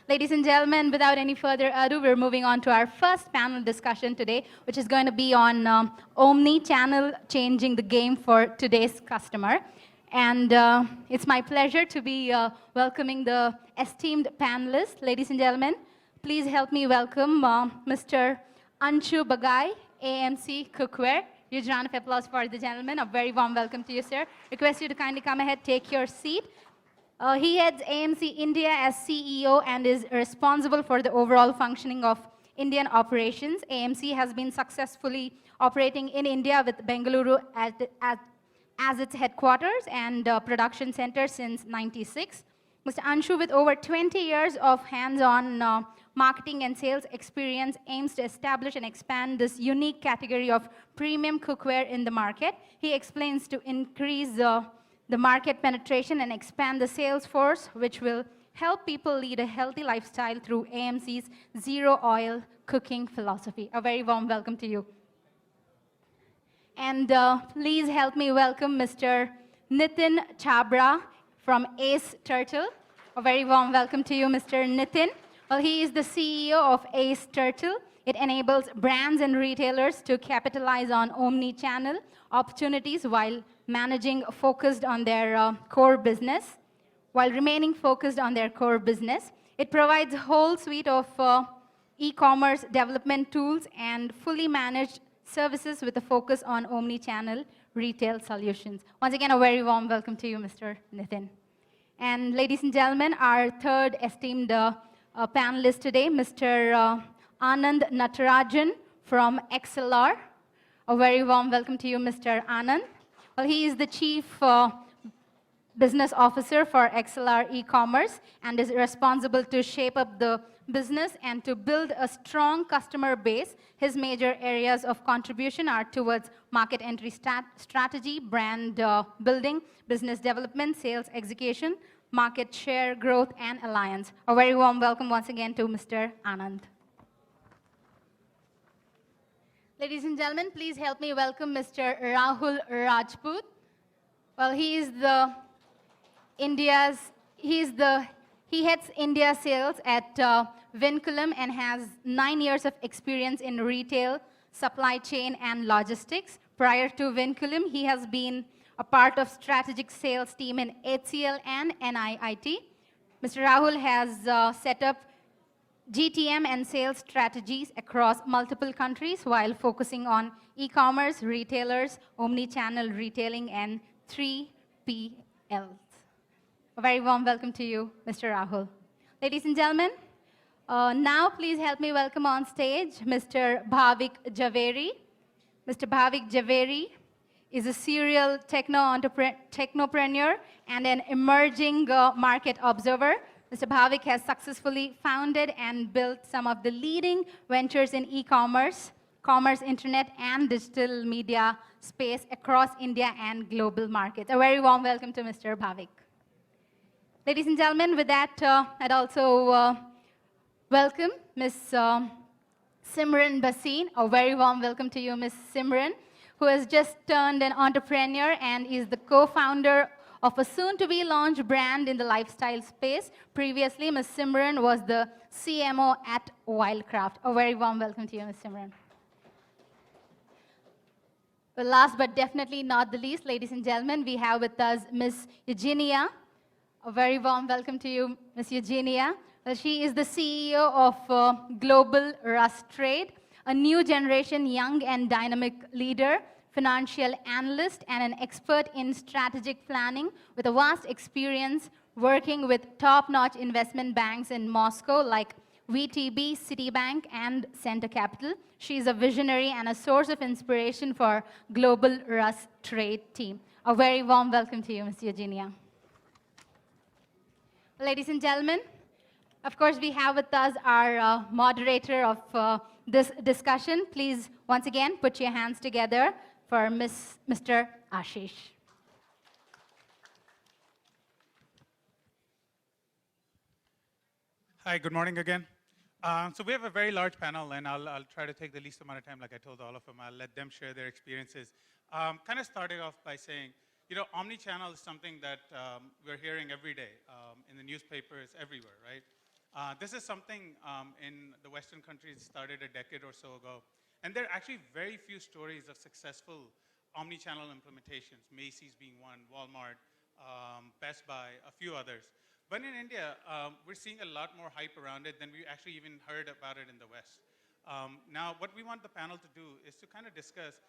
Ladies and gentlemen, without any further ado, we're moving on to our first panel discussion today, which is going to be on Omni Channel changing the game for today's customer. And it's my pleasure to be welcoming the esteemed panelists. Ladies and gentlemen, please help me welcome Mr. Anshu Bagai, AMC Cookware. Huge round of applause for the gentleman. A very warm welcome to you, sir. Request you to kindly come ahead, take your seat. He heads AMC India as CEO and is responsible for the overall functioning of Indian operations. AMC has been successfully operating in India with Bengaluru as its headquarters and production center since '96. Mr. Anshu, with over 20 years of hands-on marketing and sales experience, aims to establish and expand this unique category of premium cookware in the market. He explains to increase the market penetration and expand the sales force, which will help people lead a healthy lifestyle through AMC's zero-oil cooking philosophy. A very warm welcome to you. And please help me welcome Mr. Nitin Chhabra from Ace Turtle. A very warm welcome to you, Mr. Nitin. Well, he is the CEO of Ace Turtle. It enables brands and retailers to capitalize on omni-channel opportunities while managing focused on their core business, while remaining focused on their core business. It provides a whole suite of e-commerce development tools and fully managed services with a focus on omni-channel retail solutions. Once again, a very warm welcome to you, Mr. Nitin. And ladies and gentlemen, our third esteemed panelist today, Mr. Anand Natarajan from Excellor. A very warm welcome to you, Mr. Anand. Well, he is the Chief Business Officer for Excellor e-commerce and is responsible to shape up the business and to build a strong customer base. His major areas of contribution are towards market entry strategy, brand building, business development, sales execution, market share growth, and alliance. A very warm welcome once again to Mr. Anand. Ladies and gentlemen, please help me welcome Mr. Rahul Rajpoot. Well, he heads India sales at Vinculum and has 9 years of experience in retail, supply chain, and logistics. Prior to Vinculum, he has been a part of strategic sales team in HCL and NIIT. Mr. Rahul has set up GTM and sales strategies across multiple countries while focusing on e-commerce, retailers, omni-channel retailing, and 3PLs. A very warm welcome to you, Mr. Rahul. Ladies and gentlemen, now please help me welcome on stage Mr. Bhavik Jhaveri. Mr. Bhavik Jhaveri is a serial technopreneur and an emerging market observer. Mr. Bhavik has successfully founded and built some of the leading ventures in e-commerce, commerce, internet, and digital media space across India and global markets. A very warm welcome to Mr. Bhavik. Ladies and gentlemen, with that, I'd also welcome Ms. Simeran Bhasin. A very warm welcome to you, Ms. Simeran, who has just turned an entrepreneur and is the co-founder of a soon-to-be launched brand in the lifestyle space. Previously, Ms. Simeran was the CMO at Wildcraft. A very warm welcome to you, Ms. Simeran. Well, last but definitely not the least, ladies and gentlemen, we have with us Ms. Eugenia. A very warm welcome to you, Ms. Eugenia. Well, she is the CEO of Global Rust Trade, a new generation young and dynamic leader, financial analyst, and an expert in strategic planning with a vast experience working with top-notch investment banks in Moscow like VTB, Citibank, and Center Capital. She is a visionary and a source of inspiration for Global Rust Trade team. A very warm welcome to you, Ms. Eugenia. Ladies and gentlemen, of course, we have with us our moderator of this discussion. Please, once again, put your hands together for Mr. Ashish. Hi, good morning again. So we have a very large panel, and I'll try to take the least amount of time, like I told all of them. I'll let them share their experiences. Kind of starting off by saying, omni-channel is something that we're hearing every day in the newspapers, everywhere, right? This is something in the Western countries started a decade or so ago. And there are actually very few stories of successful omni-channel implementations, Macy's being one, Walmart, Best Buy, a few others. But in India, we're seeing a lot more hype around it than we actually even heard about it in the West. Now, what we want the panel to do is to kind of discuss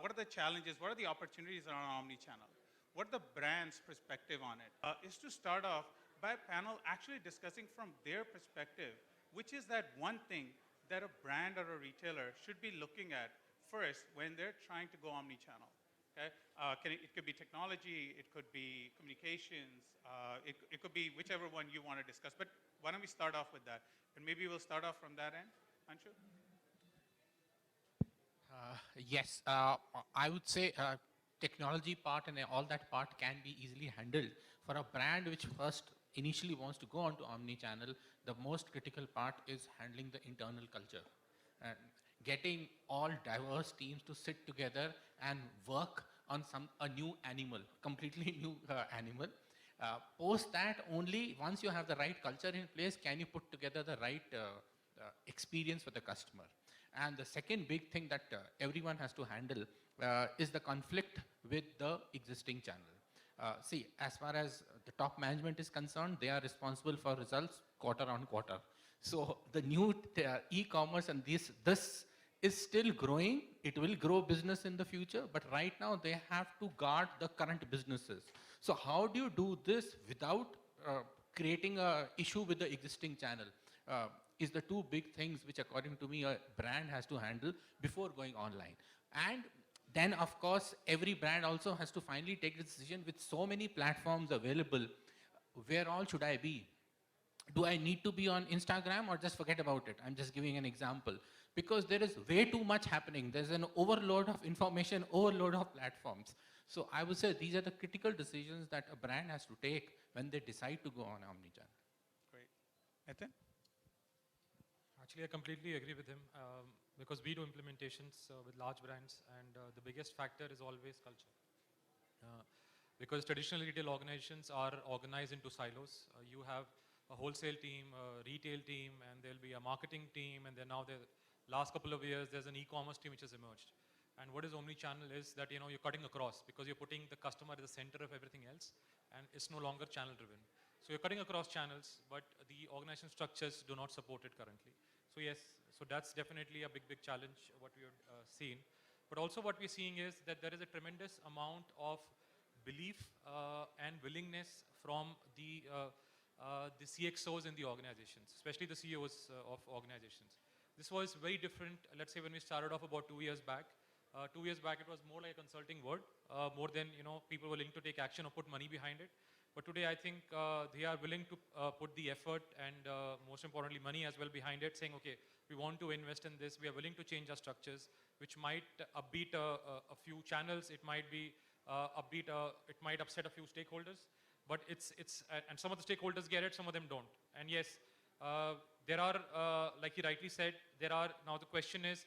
what are the challenges, what are the opportunities around omni-channel, what are the brand's perspective on it. Is to start off by a panel actually discussing from their perspective, which is that one thing that a brand or a retailer should be looking at first when they're trying to go omni-channel. Okay? It could be technology, it could be communications, it could be whichever one you want to discuss. But why don't we start off with that? And maybe we'll start off from that end. Anshu? Yes, I would say technology part and all that part can be easily handled. For a brand which first initially wants to go onto omni-channel, the most critical part is handling the internal culture. And getting all diverse teams to sit together and work on a new animal, completely new animal. Post that, only once you have the right culture in place, can you put together the right experience for the customer. And the second big thing that everyone has to handle is the conflict with the existing channel. See, as far as the top management is concerned, they are responsible for results quarter on quarter. So the new e-commerce and this is still growing. It will grow business in the future, but right now they have to guard the current businesses. So how do you do this without creating an issue with the existing channel? Is the two big things which, according to me, a brand has to handle before going online. And then, of course, every brand also has to finally take the decision with so many platforms available. Where all should I be? Do I need to be on Instagram or just forget about it? I'm just giving an example. Because there is way too much happening. There's an overload of information, overload of platforms. So I would say these are the critical decisions that a brand has to take when they decide to go on omnichannel. Great. Nitin? Actually, I completely agree with him because we do implementations with large brands, and the biggest factor is always culture. Because traditional retail organizations are organized into silos. You have a wholesale team, a retail team, and there'll be a marketing team, and then now the last couple of years there's an e-commerce team which has emerged. And what is omni-channel is that you're cutting across because you're putting the customer at the center of everything else, and it's no longer channel driven. So you're cutting across channels, but the organization structures do not support it currently. So yes, so that's definitely a big challenge what we have seen. But also what we're seeing is that there is a tremendous amount of belief and willingness from the CXOs in the organizations, especially the CEOs of organizations. This was very different, let's say when we started off about 2 years back. 2 years back it was more like a consulting word, more than people were willing to take action or put money behind it. But today I think they are willing to put the effort and most importantly money as well behind it, saying okay, we want to invest in this, we are willing to change our structures, which might upbeat a few channels, it might be it might upset a few stakeholders, but and some of the stakeholders get it, some of them don't. And yes, there are, like you rightly said, now the question is,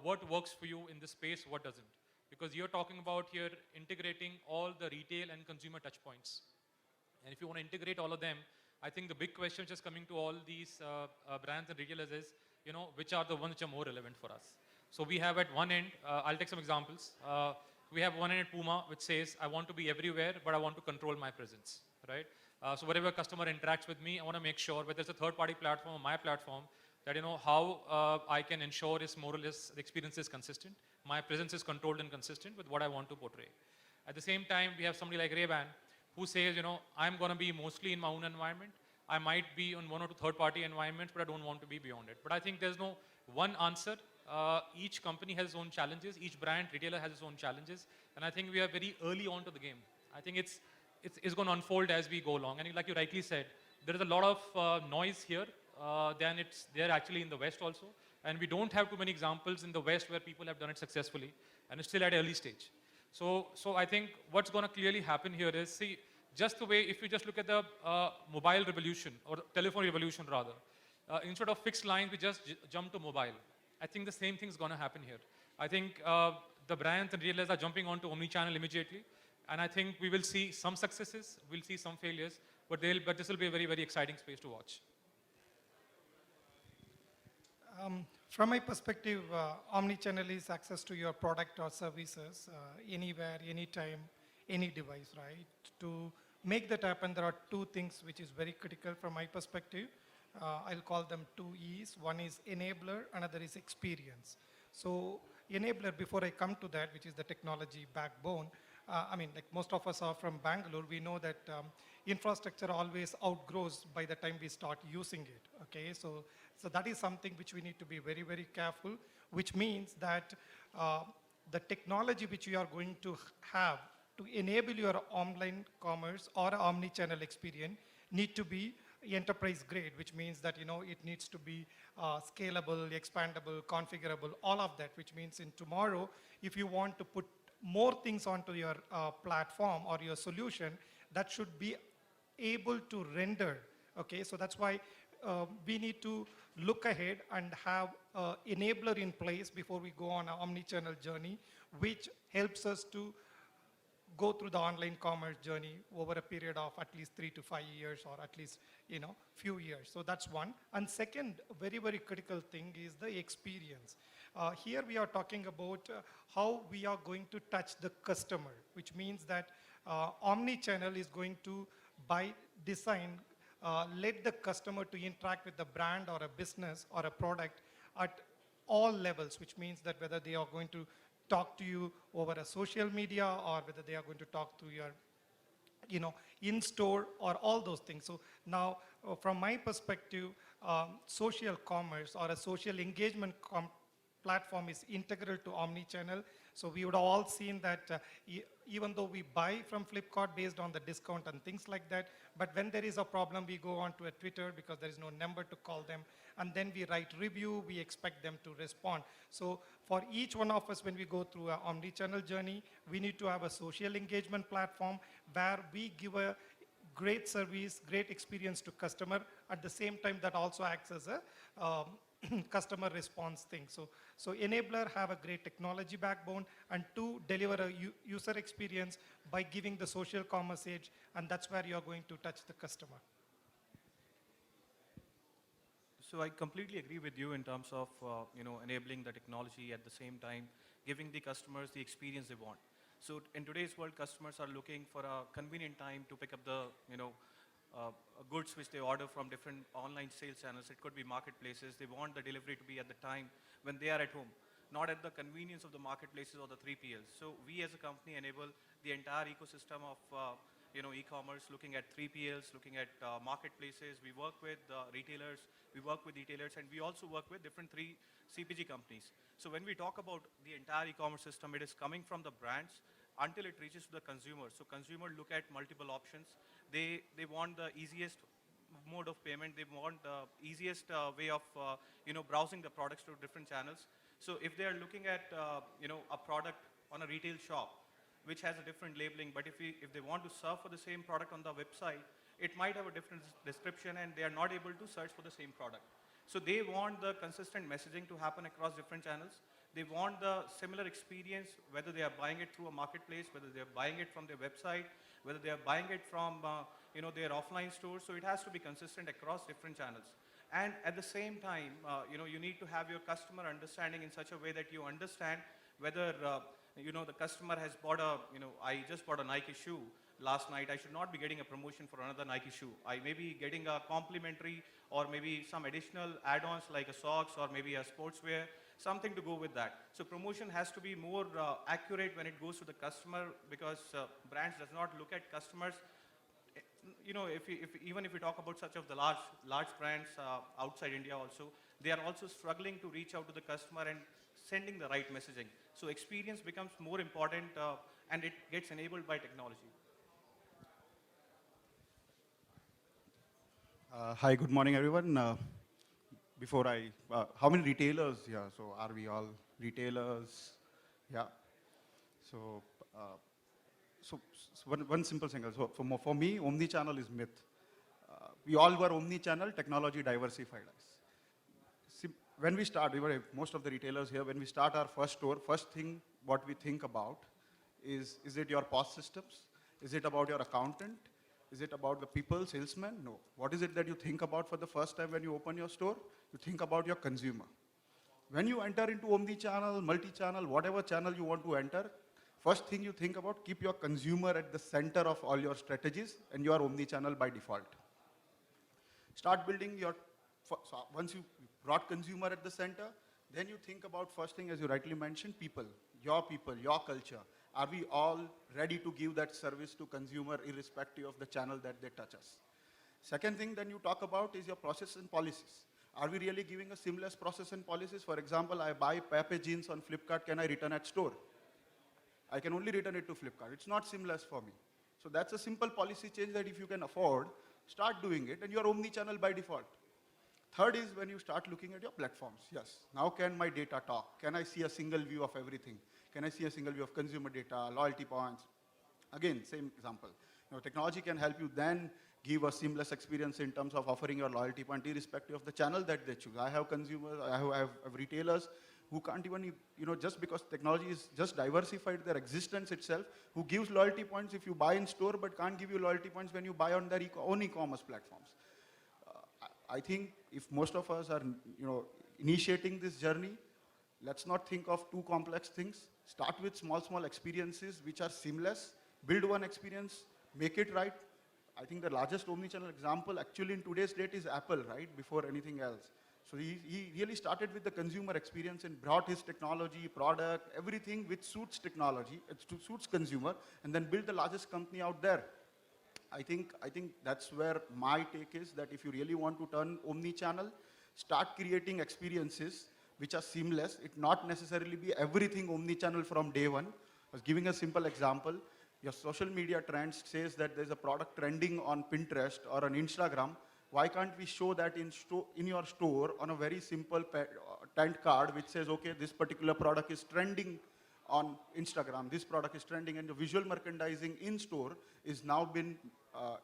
what works for you in this space, what doesn't? Because you're talking about here integrating all the retail and consumer touch points. And if you want to integrate all of them, I think the big question just coming to all these brands and retailers is, which are the ones which are more relevant for us? So we have at one end, I'll take some examples. We have one end at Puma, which says, I want to be everywhere, but I want to control my presence, right? So wherever customer interacts with me, I want to make sure, whether it's a third-party platform or my platform, that how I can ensure is more or less the experience is consistent. My presence is controlled and consistent with what I want to portray. At the same time, we have somebody like Ray-Ban, who says, I'm going to be mostly in my own environment. I might be on one or two third-party environments, but I don't want to be beyond it. But I think there's no one answer. Each company has its own challenges. Each brand, retailer has its own challenges. And I think we are very early on to the game. I think it's going to unfold as we go along. And like you rightly said, there is a lot of noise here than it's there actually in the West also. And we don't have too many examples in the West where people have done it successfully. And it's still at early stage. So I think what's going to clearly happen here is, see, just the way, if you just look at the mobile revolution, or telephone revolution rather, instead of fixed lines, we just jump to mobile. I think the same thing is going to happen here. I think the brands and retailers are jumping onto omni-channel immediately. And I think we will see some successes, we'll see some failures, but this will be a very exciting space to watch. From my perspective, omni-channel is access to your product or services anywhere, anytime, any device, right? To make that happen, there are two things which is very critical from my perspective. I'll call them two E's. One is enabler, another is experience. So enabler, before I come to that, which is the technology backbone, I mean, like most of us are from Bangalore, we know that infrastructure always outgrows by the time we start using it, okay? So that is something which we need to be very, very careful, which means that the technology which you are going to have to enable your online commerce or omni-channel experience need to be enterprise grade, which means that, you know, it needs to be scalable, expandable, configurable, all of that, which means in tomorrow, if you want to put more things onto your platform or your solution, that should be able to render, okay? So that's why we need to look ahead and have an enabler in place before we go on an omni-channel journey, which helps us to go through the online commerce journey over a period of at least 3 to 5 years, or at least, you know, few years. So that's one. And second, very, very critical thing is the experience. Here we are talking about how we are going to touch the customer, which means that omni-channel is going to, by design, let the customer to interact with the brand or a business or a product at all levels, which means that whether they are going to talk to you over a social media or whether they are going to talk to your, you know, in-store or all those things. So now, from my perspective, social commerce or a social engagement platform is integral to omni-channel. So we would have all seen that even though we buy from Flipkart based on the discount and things like that, but when there is a problem, we go on to a Twitter because there is no number to call them, and then we write review, we expect them to respond. So for each one of us, when we go through an omni-channel journey, we need to have a social engagement platform where we give a great service, great experience to customer. At the same time, that also acts as a customer response thing. So enabler have a great technology backbone, and two, deliver a user experience by giving the social commerce edge, and that's where you're going to touch the customer. So I completely agree with you in terms of enabling the technology, at the same time giving the customers the experience they want. So in today's world, customers are looking for a convenient time to pick up the goods which they order from different online sales channels. It could be marketplaces. They want the delivery to be at the time when they are at home, not at the convenience of the marketplaces or the 3PLs. So we as a company enable the entire ecosystem of e-commerce, looking at 3PLs, looking at marketplaces. We work with retailers, we work with retailers, and we also work with different CPG companies. So when we talk about the entire e-commerce system, it is coming from the brands until it reaches to the consumer. So consumer look at multiple options. They want the easiest mode of payment. They want the easiest way of browsing the products to different channels. So if they are looking at a product on a retail shop, which has a different labeling, but if they want to search for the same product on the website, it might have a different description and they are not able to search for the same product. So they want the consistent messaging to happen across different channels. They want the similar experience, whether they are buying it through a marketplace, whether they are buying it from their website, whether they are buying it from their offline stores. So it has to be consistent across different channels. And at the same time, you need to have your customer understanding in such a way that you understand whether the customer has bought I just bought a Nike shoe last night. I should not be getting a promotion for another Nike shoe. I may be getting a complimentary or maybe some additional add-ons like a socks or maybe a sportswear, something to go with that. So promotion has to be more accurate when it goes to the customer, because brands does not look at customers. Even if we talk about such of the large brands outside India also, they are also struggling to reach out to the customer and sending the right messaging. So experience becomes more important and it gets enabled by technology. Hi, good morning, everyone. How many retailers here? So are we all retailers? Yeah. So, one simple thing. So for me, omni-channel is myth. We all were omni-channel, technology diversified us. When we start, most of the retailers here, when we start our first store, first thing what we think about is it your POS systems? Is it about your accountant? Is it about the people, salesman? No. What is it that you think about for the first time when you open your store? You think about your consumer. when you enter into omni-channel, multi-channel, whatever channel you want to enter, first thing you think about, keep your consumer at the center of all your strategies, and you are omni-channel by default. Start building your, so once you brought consumer at the center, then you think about first thing, as you rightly mentioned, people, your culture. Are we all ready to give that service to consumer irrespective of the channel that they touch us? Second thing then you talk about is your process and policies. Are we really giving a seamless process and policies? For example, I buy Pepe jeans on Flipkart, can I return at store? I can only return it to Flipkart. It's not seamless for me. So that's a simple policy change that if you can afford, start doing it, and you're omni-channel by default. Third is when you start looking at your platforms. Yes, now can my data talk? Can I see a single view of everything? Can I see a single view of consumer data, loyalty points? Again, same example. Technology can help you then give a seamless experience in terms of offering your loyalty point irrespective of the channel that they choose. I have consumers, I have retailers who can't even, just because technology is just diversified their existence itself, who gives loyalty points if you buy in store but can't give you loyalty points when you buy on their own e-commerce platforms. I think if most of us are, initiating this journey, let's not think of too complex things. Start with small experiences which are seamless. Build one experience, make it right. I think the largest omni-channel example actually in today's date is Apple, right, before anything else. So he really started with the consumer experience and brought his technology, product, everything which suits technology, suits consumer, and then build the largest company out there. I think that's where my take is, that if you really want to turn omni-channel, start creating experiences which are seamless. It not necessarily be everything omni-channel from day one. I was giving a simple example. Your social media trends says that there's a product trending on Pinterest or on Instagram. Why can't we show that in your store on a very simple tent card which says, okay, this particular product is trending on Instagram, this product is trending, and the visual merchandising in store is now been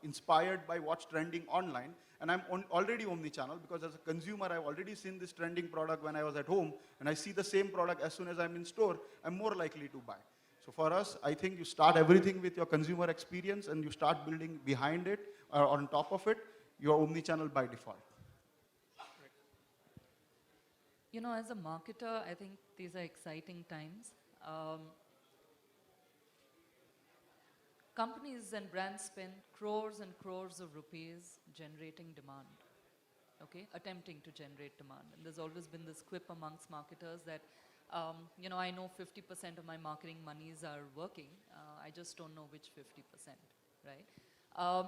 inspired by what's trending online. And I'm already omni-channel because as a consumer, I've already seen this trending product when I was at home, and I see the same product as soon as I'm in store, I'm more likely to buy. So for us, I think you start everything with your consumer experience and you start building behind it or on top of it, you're omni-channel by default. As a marketer, I think these are exciting times. Companies and brands spend crores and crores of rupees generating demand, attempting to generate demand. And there's always been this quip amongst marketers that, I know 50% of my marketing monies are working. I just don't know which 50%, right?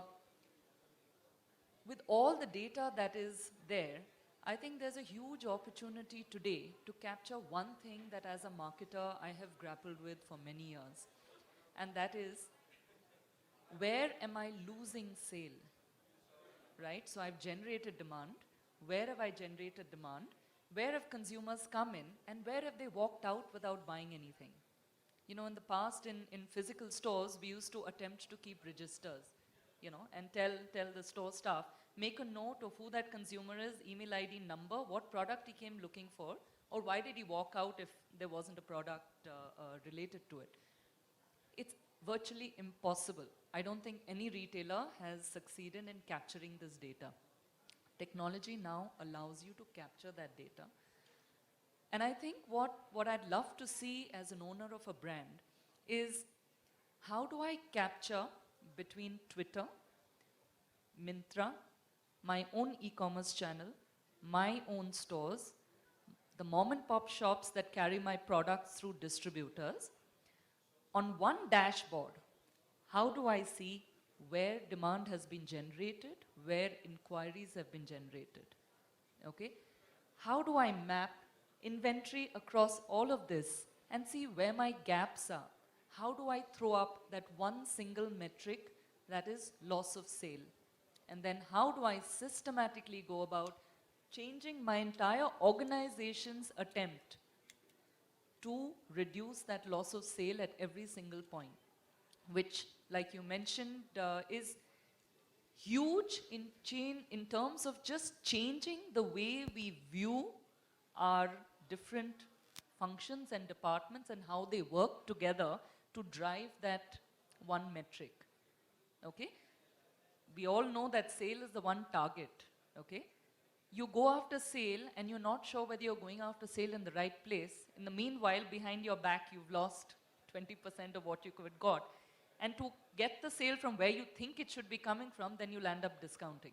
With all the data that is there, I think there's a huge opportunity today to capture one thing that as a marketer I have grappled with for many years. And that is, where am I losing sale, right? So I've generated demand. Where have I generated demand? Where have consumers come in and where have they walked out without buying anything? In the past in physical stores, we used to attempt to keep registers, and tell the store staff, make a note of who that consumer is, email ID number, what product he came looking for, or why did he walk out if there wasn't a product related to it. It's virtually impossible. I don't think any retailer has succeeded in capturing this data. Technology now allows you to capture that data. And I think what I'd love to see as an owner of a brand is, how do I capture between Twitter, Myntra, my own e-commerce channel, my own stores, the mom and pop shops that carry my products through distributors, on one dashboard, how do I see where demand has been generated, where inquiries have been generated, How do I map inventory across all of this and see where my gaps are? How do I throw up that one single metric that is loss of sale? And then how do I systematically go about changing my entire organization's attempt to reduce that loss of sale at every single point, which, like you mentioned, is huge in terms of just changing the way we view our different functions and departments and how they work together to drive that one metric, We all know that sale is the one target, You go after sale and you're not sure whether you're going after sale in the right place. In the meanwhile, behind your back, you've lost 20% of what you could have got. And to get the sale from where you think it should be coming from, then you'll end up discounting.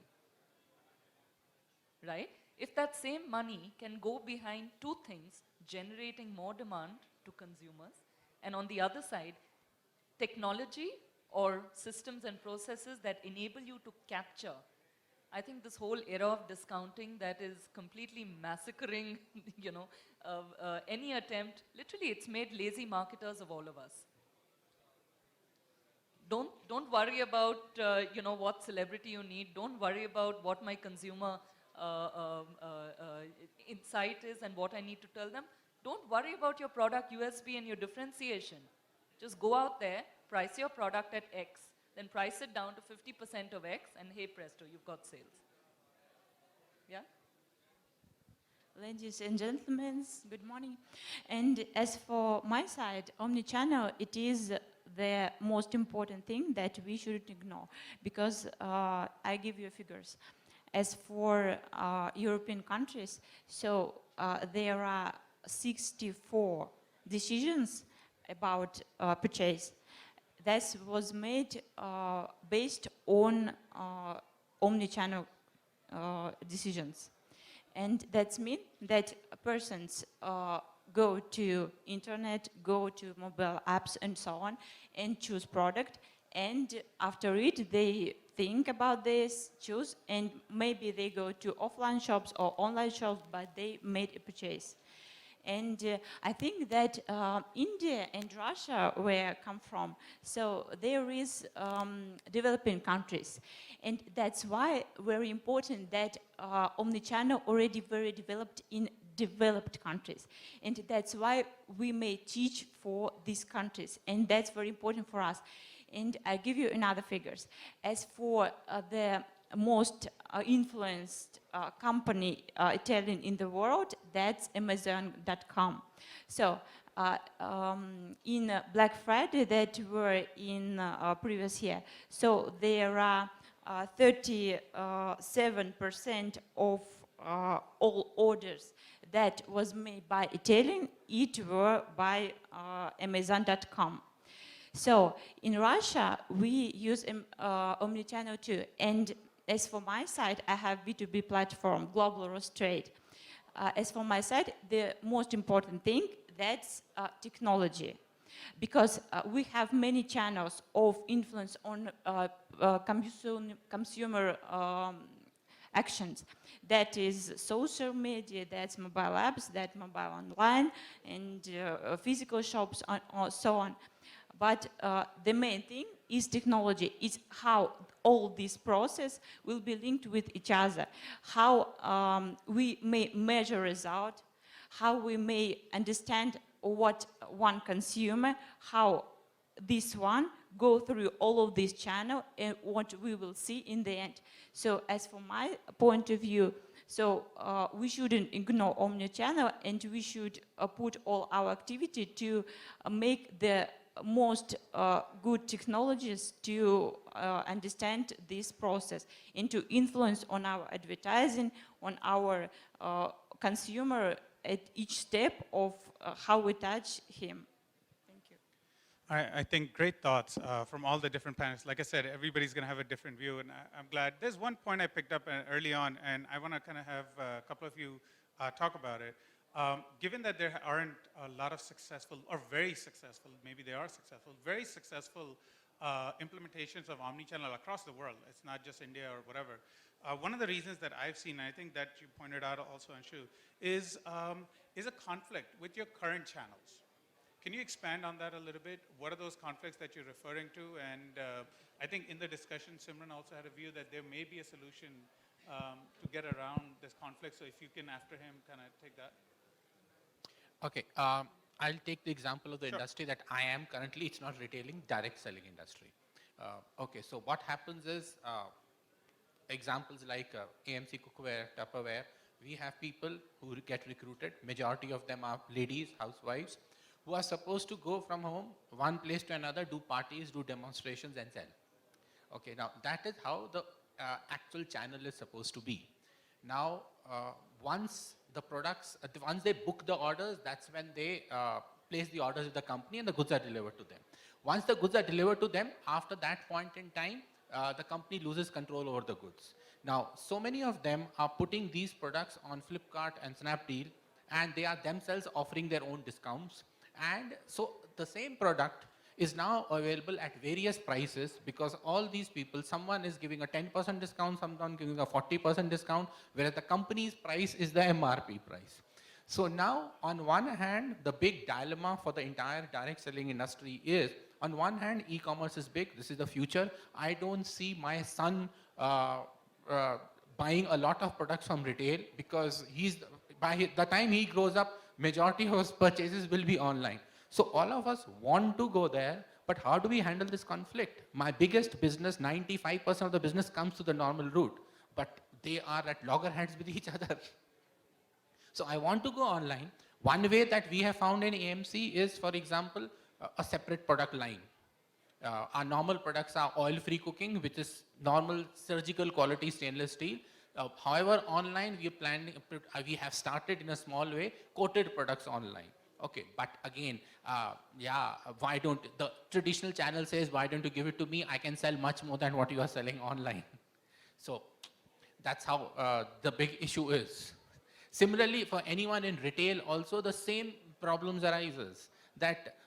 Right? If that same money can go behind two things, generating more demand to consumers, and on the other side, technology or systems and processes that enable you to capture. I think this whole era of discounting that is completely massacring, any attempt, literally it's made lazy marketers of all of us. Don't worry about, what celebrity you need. Don't worry about what my consumer insight is and what I need to tell them. Don't worry about your product USP and your differentiation. Just go out there, price your product at X, then price it down to 50% of X, and hey presto, you've got sales. Yeah? Ladies and gentlemen, good morning. And as for my side, Omni Channel, it is the most important thing that we shouldn't ignore, because I give you figures. As for European countries, so there are 64 decisions about purchase. That was made based on omni-channel decisions. And that means that persons go to internet, go to mobile apps and so on, and choose product. And after it, they think about this, choose, and maybe they go to offline shops or online shops, but they made a purchase. And I think that India and Russia, where I come from, so there is developing countries. And that's why very important that omnichannel already very developed in developed countries. And that's why we may teach for these countries. And that's very important for us. And I give you another figures. As for the most influenced company Italian in the world, that's Amazon.com. So in Black Friday that were in previous year, so there are 37% of all orders that was made by eTailing, it were by Amazon.com. So in Russia, we use omnichannel too. And as for my side, I have B2B platform, Global Road Trade. As for my side, the most important thing, that's technology. Because we have many channels of influence on consumer actions. That is social media, that's mobile apps, that's mobile online, and physical shops, and so on. But the main thing is technology. It's how all this process will be linked with each other. How we may measure result, how we may understand what one consumer, how this one go through all of this channel and what we will see in the end. So as for my point of view, so we shouldn't ignore omnichannel, and we should put all our activity to make the most good technologies to understand this process and to influence on our advertising, on our consumer at each step of how we touch him. Thank you. I think great thoughts from all the different panels. Like I said, everybody's going to have a different view, and I'm glad. There's one point I picked up early on, and I want to kind of have a couple of you talk about it. Given that there aren't a lot of successful, or very successful, maybe they are successful, very successful implementations of omnichannel across the world. It's not just India or whatever. One of the reasons that I've seen, and I think that you pointed out also, Anshu, is a conflict with your current channels. Can you expand on that a little bit? What are those conflicts that you're referring to? And I think in the discussion, Simeran also had a view that there may be a solution to get around this conflict. So if you can, after him, kind of take that. Okay, I'll take the example of the industry that I am currently. It's not retailing, direct selling industry. Okay, so what happens is, examples like AMC Cookware, Tupperware, we have people who get recruited. Majority of them are ladies, housewives, who are supposed to go from home, one place to another, do parties, do demonstrations and sell. Okay, now that is how the actual channel is supposed to be. Now, once the products, once they book the orders, that's when they place the orders with the company and the goods are delivered to them. Once the goods are delivered to them, after that point in time, the company loses control over the goods. Now, so many of them are putting these products on Flipkart and Snapdeal, and they are themselves offering their own discounts. And so the same product is now available at various prices because all these people, someone is giving a 10% discount, someone giving a 40% discount, whereas the company's price is the MRP price. So now, on one hand, the big dilemma for the entire direct selling industry is, on one hand, e-commerce is big, this is the future. I don't see my son buying a lot of products from retail because by the time he grows up, majority of his purchases will be online. So all of us want to go there, but how do we handle this conflict? My biggest business, 95% of the business comes to the normal route, but they are at loggerheads with each other. So I want to go online. One way that we have found in AMC is, for example, a separate product line. Our normal products are oil-free cooking, which is normal surgical quality stainless steel. However, online we have started in a small way, coated products online. Okay, but again, why don't, the traditional channel says, why don't you give it to me? I can sell much more than what you are selling online. So that's how the big issue is. Similarly, for anyone in retail also, the same problems arises. That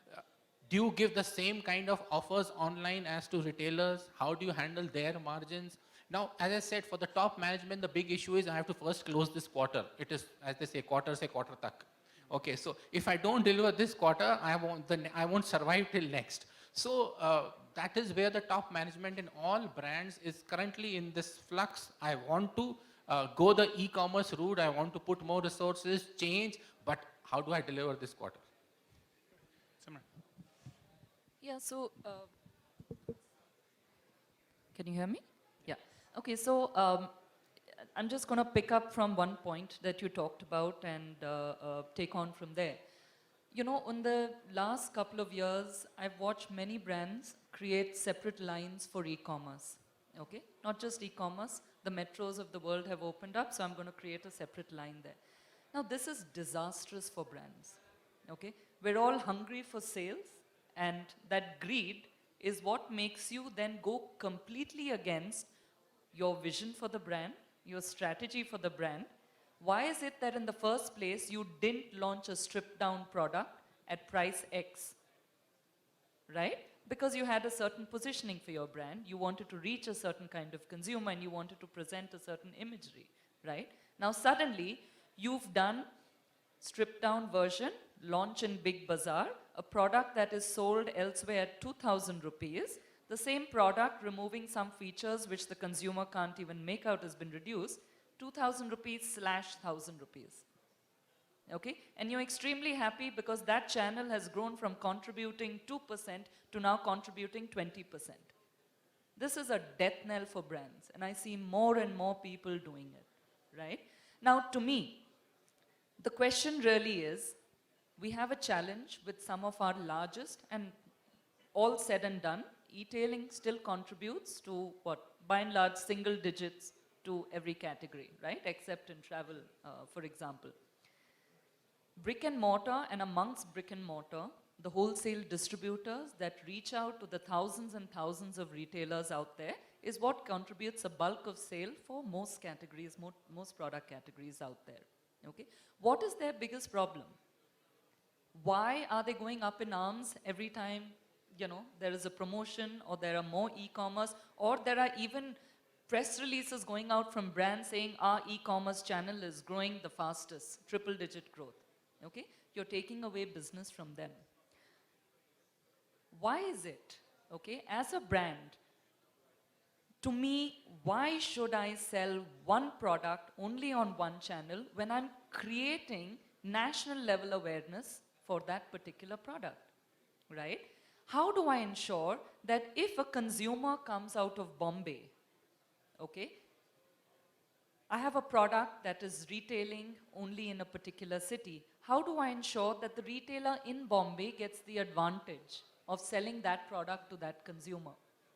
do you give the same kind of offers online as to retailers? How do you handle their margins? Now, as I said, for the top management, the big issue is I have to first close this quarter. It is, as they say, quarter tak. Okay, so if I don't deliver this quarter, I won't survive till next. So that is where the top management in all brands is currently in this flux. I want to go the e-commerce route. I want to put more resources, change, but how do I deliver this quarter? Simeran. Yeah, so can you hear me? Yeah. Okay, so I'm just going to pick up from one point that you talked about and take on from there. You know, in the last couple of years, I've watched many brands create separate lines for e-commerce. Okay, not just e-commerce, the metros of the world have opened up, so I'm going to create a separate line there. Now, this is disastrous for brands. Okay, we're all hungry for sales, and that greed is what makes you then go completely against your vision for the brand, your strategy for the brand. Why is it that in the first place you didn't launch a stripped down product at price X, right? Because you had a certain positioning for your brand, you wanted to reach a certain kind of consumer and you wanted to present a certain imagery, right? Now suddenly you've done stripped down version, launch in Big Bazaar, a product that is sold elsewhere at 2,000 rupees, the same product removing some features which the consumer can't even make out has been reduced, 2,000 rupees / 1,000 rupees. Okay, and you're extremely happy because that channel has grown from contributing 2% to now contributing 20%. This is a death knell for brands, and I see more and more people doing it, right? Now, to me, the question really is, we have a challenge with some of our largest, and all said and done, eTailing still contributes to what, by and large, single digits to every category, right? Except in travel, for example. Brick and mortar, and amongst brick and mortar, the wholesale distributors that reach out to the thousands and thousands of retailers out there is what contributes a bulk of sale for most categories, most product categories out there. Okay? What is their biggest problem? Why are they going up in arms every time, you know, there is a promotion or there are more e-commerce, or there are even press releases going out from brands saying our e-commerce channel is growing the fastest, triple-digit growth. Okay? You're taking away business from them. Why is it, okay, as a brand, to me, why should I sell one product only on one channel when I'm creating national level awareness for that particular product, right? How do I ensure that if a consumer comes out of Bombay, okay, I have a product that is retailing only in a particular city. How do I ensure that the retailer in Bombay gets the advantage of selling that product to that consumer?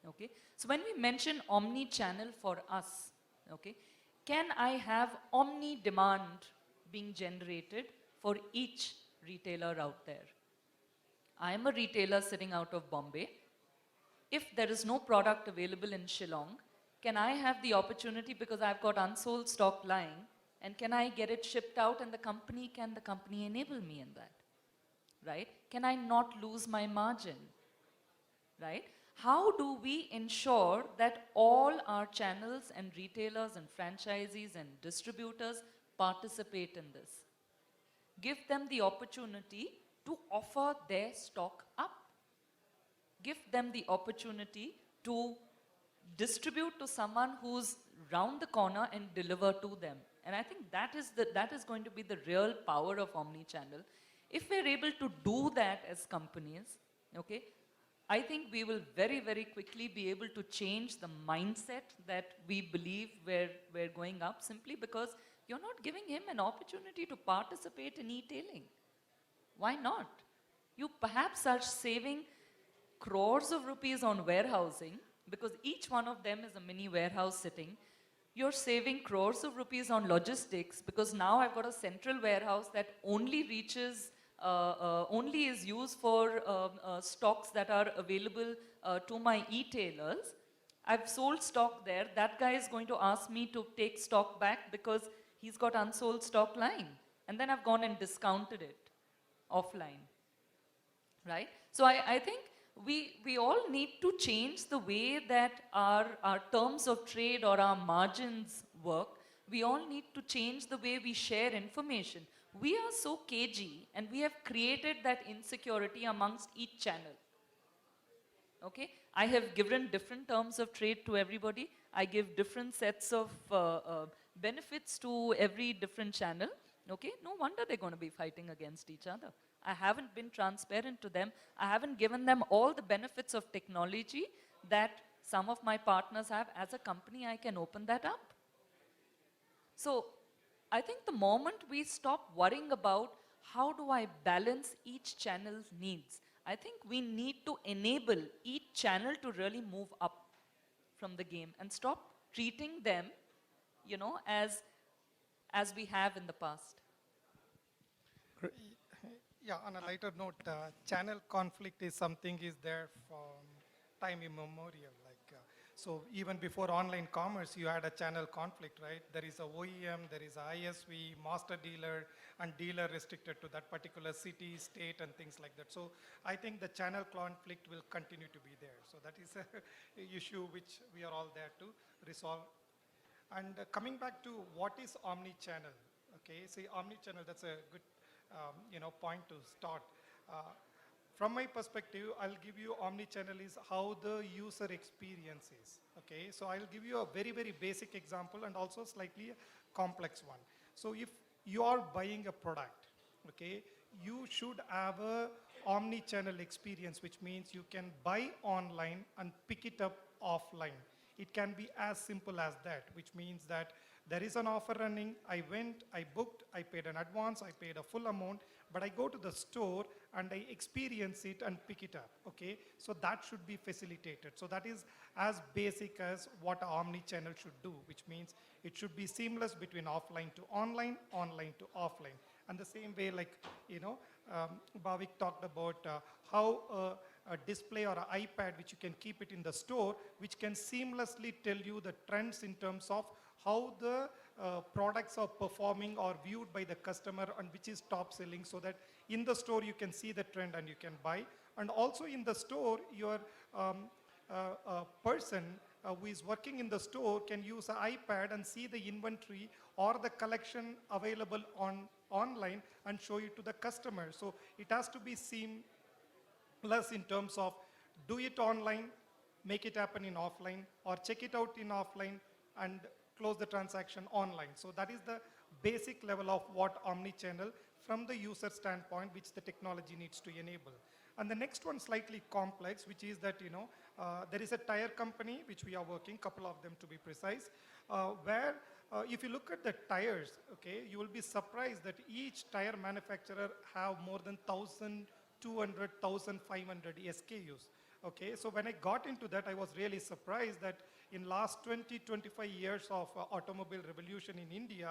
Okay? So when we mention omni-channel for us, okay, can I have omni demand being generated for each retailer out there? I am a retailer sitting out of Bombay. If there is no product available in Shillong, can I have the opportunity, because I've got unsold stock lying, and can I get it shipped out, and can the company enable me in that? Right? Can I not lose my margin? Right? How do we ensure that all our channels and retailers and franchisees and distributors participate in this? Give them the opportunity to offer their stock up. Give them the opportunity to distribute to someone who's round the corner and deliver to them. And I think that is going to be the real power of omni-channel. If we're able to do that as companies, okay, I think we will very, very quickly be able to change the mindset that we believe we're going up, simply because you're not giving him an opportunity to participate in eTailing. Why not? You perhaps are saving crores of rupees on warehousing, because each one of them is a mini warehouse sitting. You're saving crores of rupees on logistics, because now I've got a central warehouse that only reaches, only is used for stocks that are available to my e-tailers. I've sold stock there. That guy is going to ask me to take stock back because he's got unsold stock lying. And then I've gone and discounted it offline. Right? So I think we all need to change the way that our terms of trade or our margins work. We all need to change the way we share information. We are so cagey, and we have created that insecurity amongst each channel. Okay? I have given different terms of trade to everybody. I give different sets of benefits to every different channel. Okay? No wonder they're going to be fighting against each other. I haven't been transparent to them. I haven't given them all the benefits of technology that some of my partners have. As a company, I can open that up. So I think the moment we stop worrying about how do I balance each channel's needs, I think we need to enable each channel to really move up from the game and stop treating them, you know, as we have in the past. Yeah, on a lighter note, channel conflict is something is there from time immemorial. So even before online commerce, you had a channel conflict, right? There is a OEM, there is a ISV, master dealer, and dealer restricted to that particular city, state, and things like that. So I think the channel conflict will continue to be there. So that is a issue which we are all there to resolve. And coming back to what is omni-channel, okay? See, omni-channel, that's a good point to start. From my perspective, I'll give you omni-channel is how the user experience is, okay? So I'll give you a very, very basic example and also slightly complex one. So if you are buying a product, okay, you should have a omni-channel experience, which means you can buy online and pick it up offline. It can be as simple as that, which means that there is an offer running, I went, I booked, I paid an advance, I paid a full amount, but I go to the store and I experience it and pick it up, okay? So that should be facilitated. So that is as basic as what omni-channel should do, which means it should be seamless between offline to online, online to offline. And the same way, like, Bhavik talked about how a display or an iPad, which you can keep it in the store, which can seamlessly tell you the trends in terms of how the products are performing or viewed by the customer and which is top selling, so that in the store you can see the trend and you can buy. And also in the store, your person who is working in the store can use an iPad and see the inventory or the collection available online and show it to the customer. So it has to be seamless in terms of do it online, make it happen in offline, or check it out in offline and close the transaction online. So that is the basic level of what omni-channel from the user standpoint, which the technology needs to enable. And the next one slightly complex, which is that, there is a tire company which we are working, couple of them to be precise, where if you look at the tires, okay, you will be surprised that each tire manufacturer have more than 1,200, 1,500 SKUs. Okay, so when I got into that, I was really surprised that in last 20, 25 years of automobile revolution in India,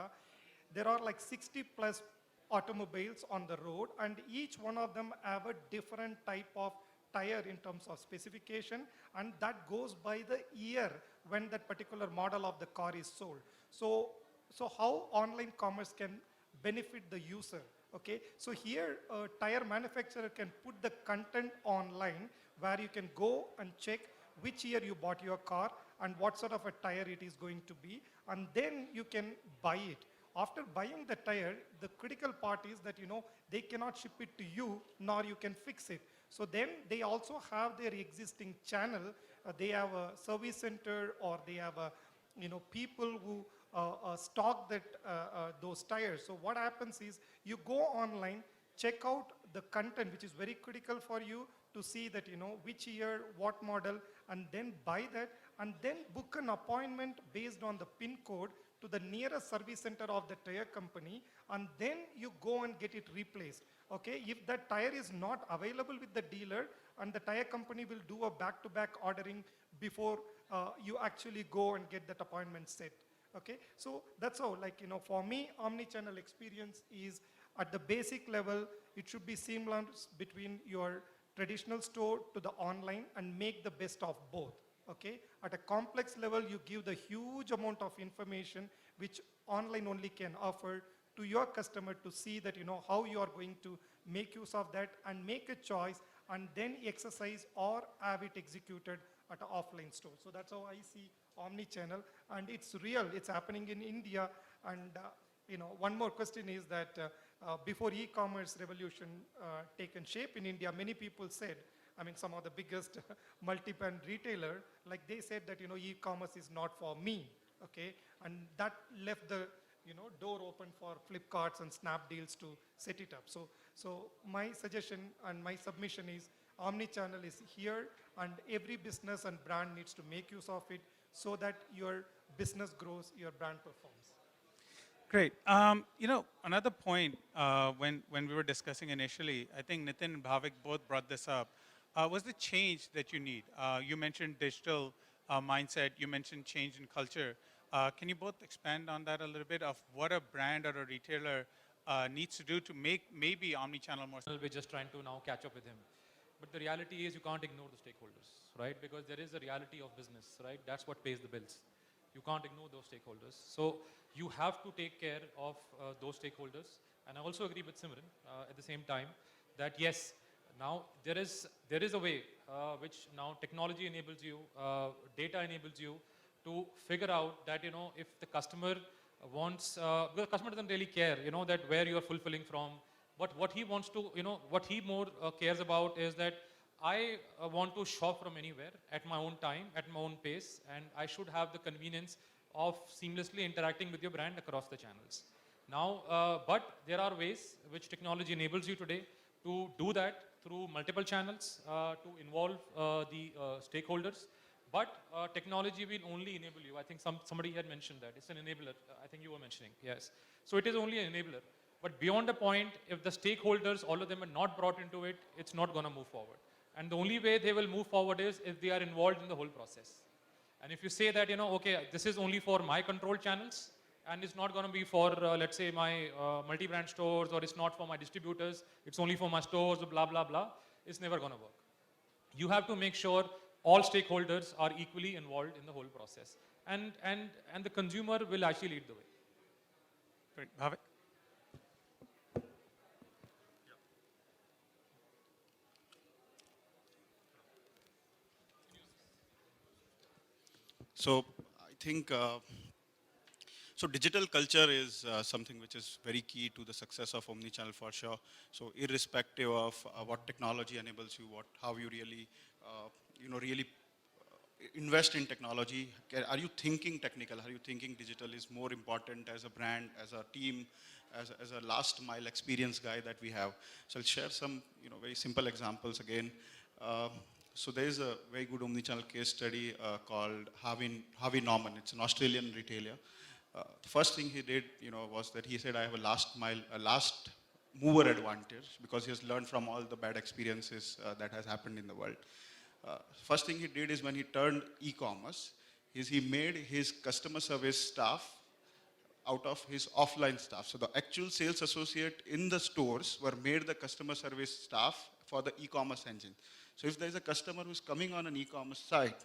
there are like 60 plus automobiles on the road, and each one of them have a different type of tire in terms of specification, and that goes by the year when that particular model of the car is sold. So how online commerce can benefit the user? Okay, so here a tire manufacturer can put the content online where you can go and check which year you bought your car and what sort of a tire it is going to be, and then you can buy it. After buying the tire, the critical part is that, you know, they cannot ship it to you, nor you can fix it. So then they also have their existing channel. They have a service center, or they have a, you know, people who stock that those tires. So what happens is you go online, check out the content, which is very critical for you to see that, you know, which year, what model, and then buy that, and then book an appointment based on the PIN code to the nearest service center of the tire company, and then you go and get it replaced. Okay, if that tire is not available with the dealer, and the tire company will do a back-to-back ordering before you actually go and get that appointment set. Okay, so that's how, like, you know, for me, omni-channel experience is at the basic level, it should be seamless between your traditional store to the online and make the best of both. Okay, at a complex level, you give the huge amount of information which online only can offer to your customer to see that, you know, how you are going to make use of that and make a choice and then exercise or have it executed at an offline store. So that's how I see omni-channel, and it's real, it's happening in India. And you know, one more question is that before e-commerce revolution taken shape in India, many people said, I mean, some of the biggest multi-brand retailer, like they said that, you know, e-commerce is not for me, okay? And that left the, you know, door open for Flipkarts and Snapdeals to set it up. So my suggestion and my submission is omni-channel is here, and every business and brand needs to make use of it so that your business grows, your brand performs. Great. You know, another point when we were discussing initially, I think Nitin and Bhavik both brought this up, was the change that you need. You mentioned digital mindset, you mentioned change in culture. Can you both expand on that a little bit of what a brand or a retailer needs to do to make maybe omni-channel more? We're just trying to now catch up with him. But the reality is you can't ignore the stakeholders, right? Because there is a reality of business, right? That's what pays the bills. You can't ignore those stakeholders. So you have to take care of those stakeholders. And I also agree with Simeran at the same time that yes, now there is a way which now technology enables you, data enables you to figure out that, you know, if the customer wants, because the customer doesn't really care, you know, that where you are fulfilling from. But what he wants to, you know, what he more cares about is that I want to shop from anywhere at my own time, at my own pace, and I should have the convenience of seamlessly interacting with your brand across the channels. Now, but there are ways which technology enables you today to do that through multiple channels, to involve the stakeholders. But technology will only enable you. I think somebody had mentioned that. It's an enabler. I think you were mentioning, yes. So it is only an enabler. But beyond a point, if the stakeholders, all of them are not brought into it, it's not going to move forward. And the only way they will move forward is if they are involved in the whole process. And if you say that, you know, okay, this is only for my control channels, and it's not going to be for, let's say, my multi-brand stores, or it's not for my distributors, it's only for my stores, blah, blah, blah, it's never going to work. You have to make sure all stakeholders are equally involved in the whole process. And the consumer will actually lead the way. Great. Bhavik? So I think, so digital culture is something which is very key to the success of omnichannel for sure. So irrespective of what technology enables you, how you really, really invest in technology. Are you thinking technical? Are you thinking digital is more important as a brand, as a team, as a last mile experience guy that we have? So I'll share some, very simple examples again. So there is a very good omnichannel case study called Harvey Norman. It's an Australian retailer. The first thing he did, was that he said, I have a last mover advantage, because he has learned from all the bad experiences that has happened in the world. First thing he did is when he turned e-commerce, is he made his customer service staff out of his offline staff. So the actual sales associate in the stores were made the customer service staff for the e-commerce engine. So if there's a customer who's coming on an e-commerce site,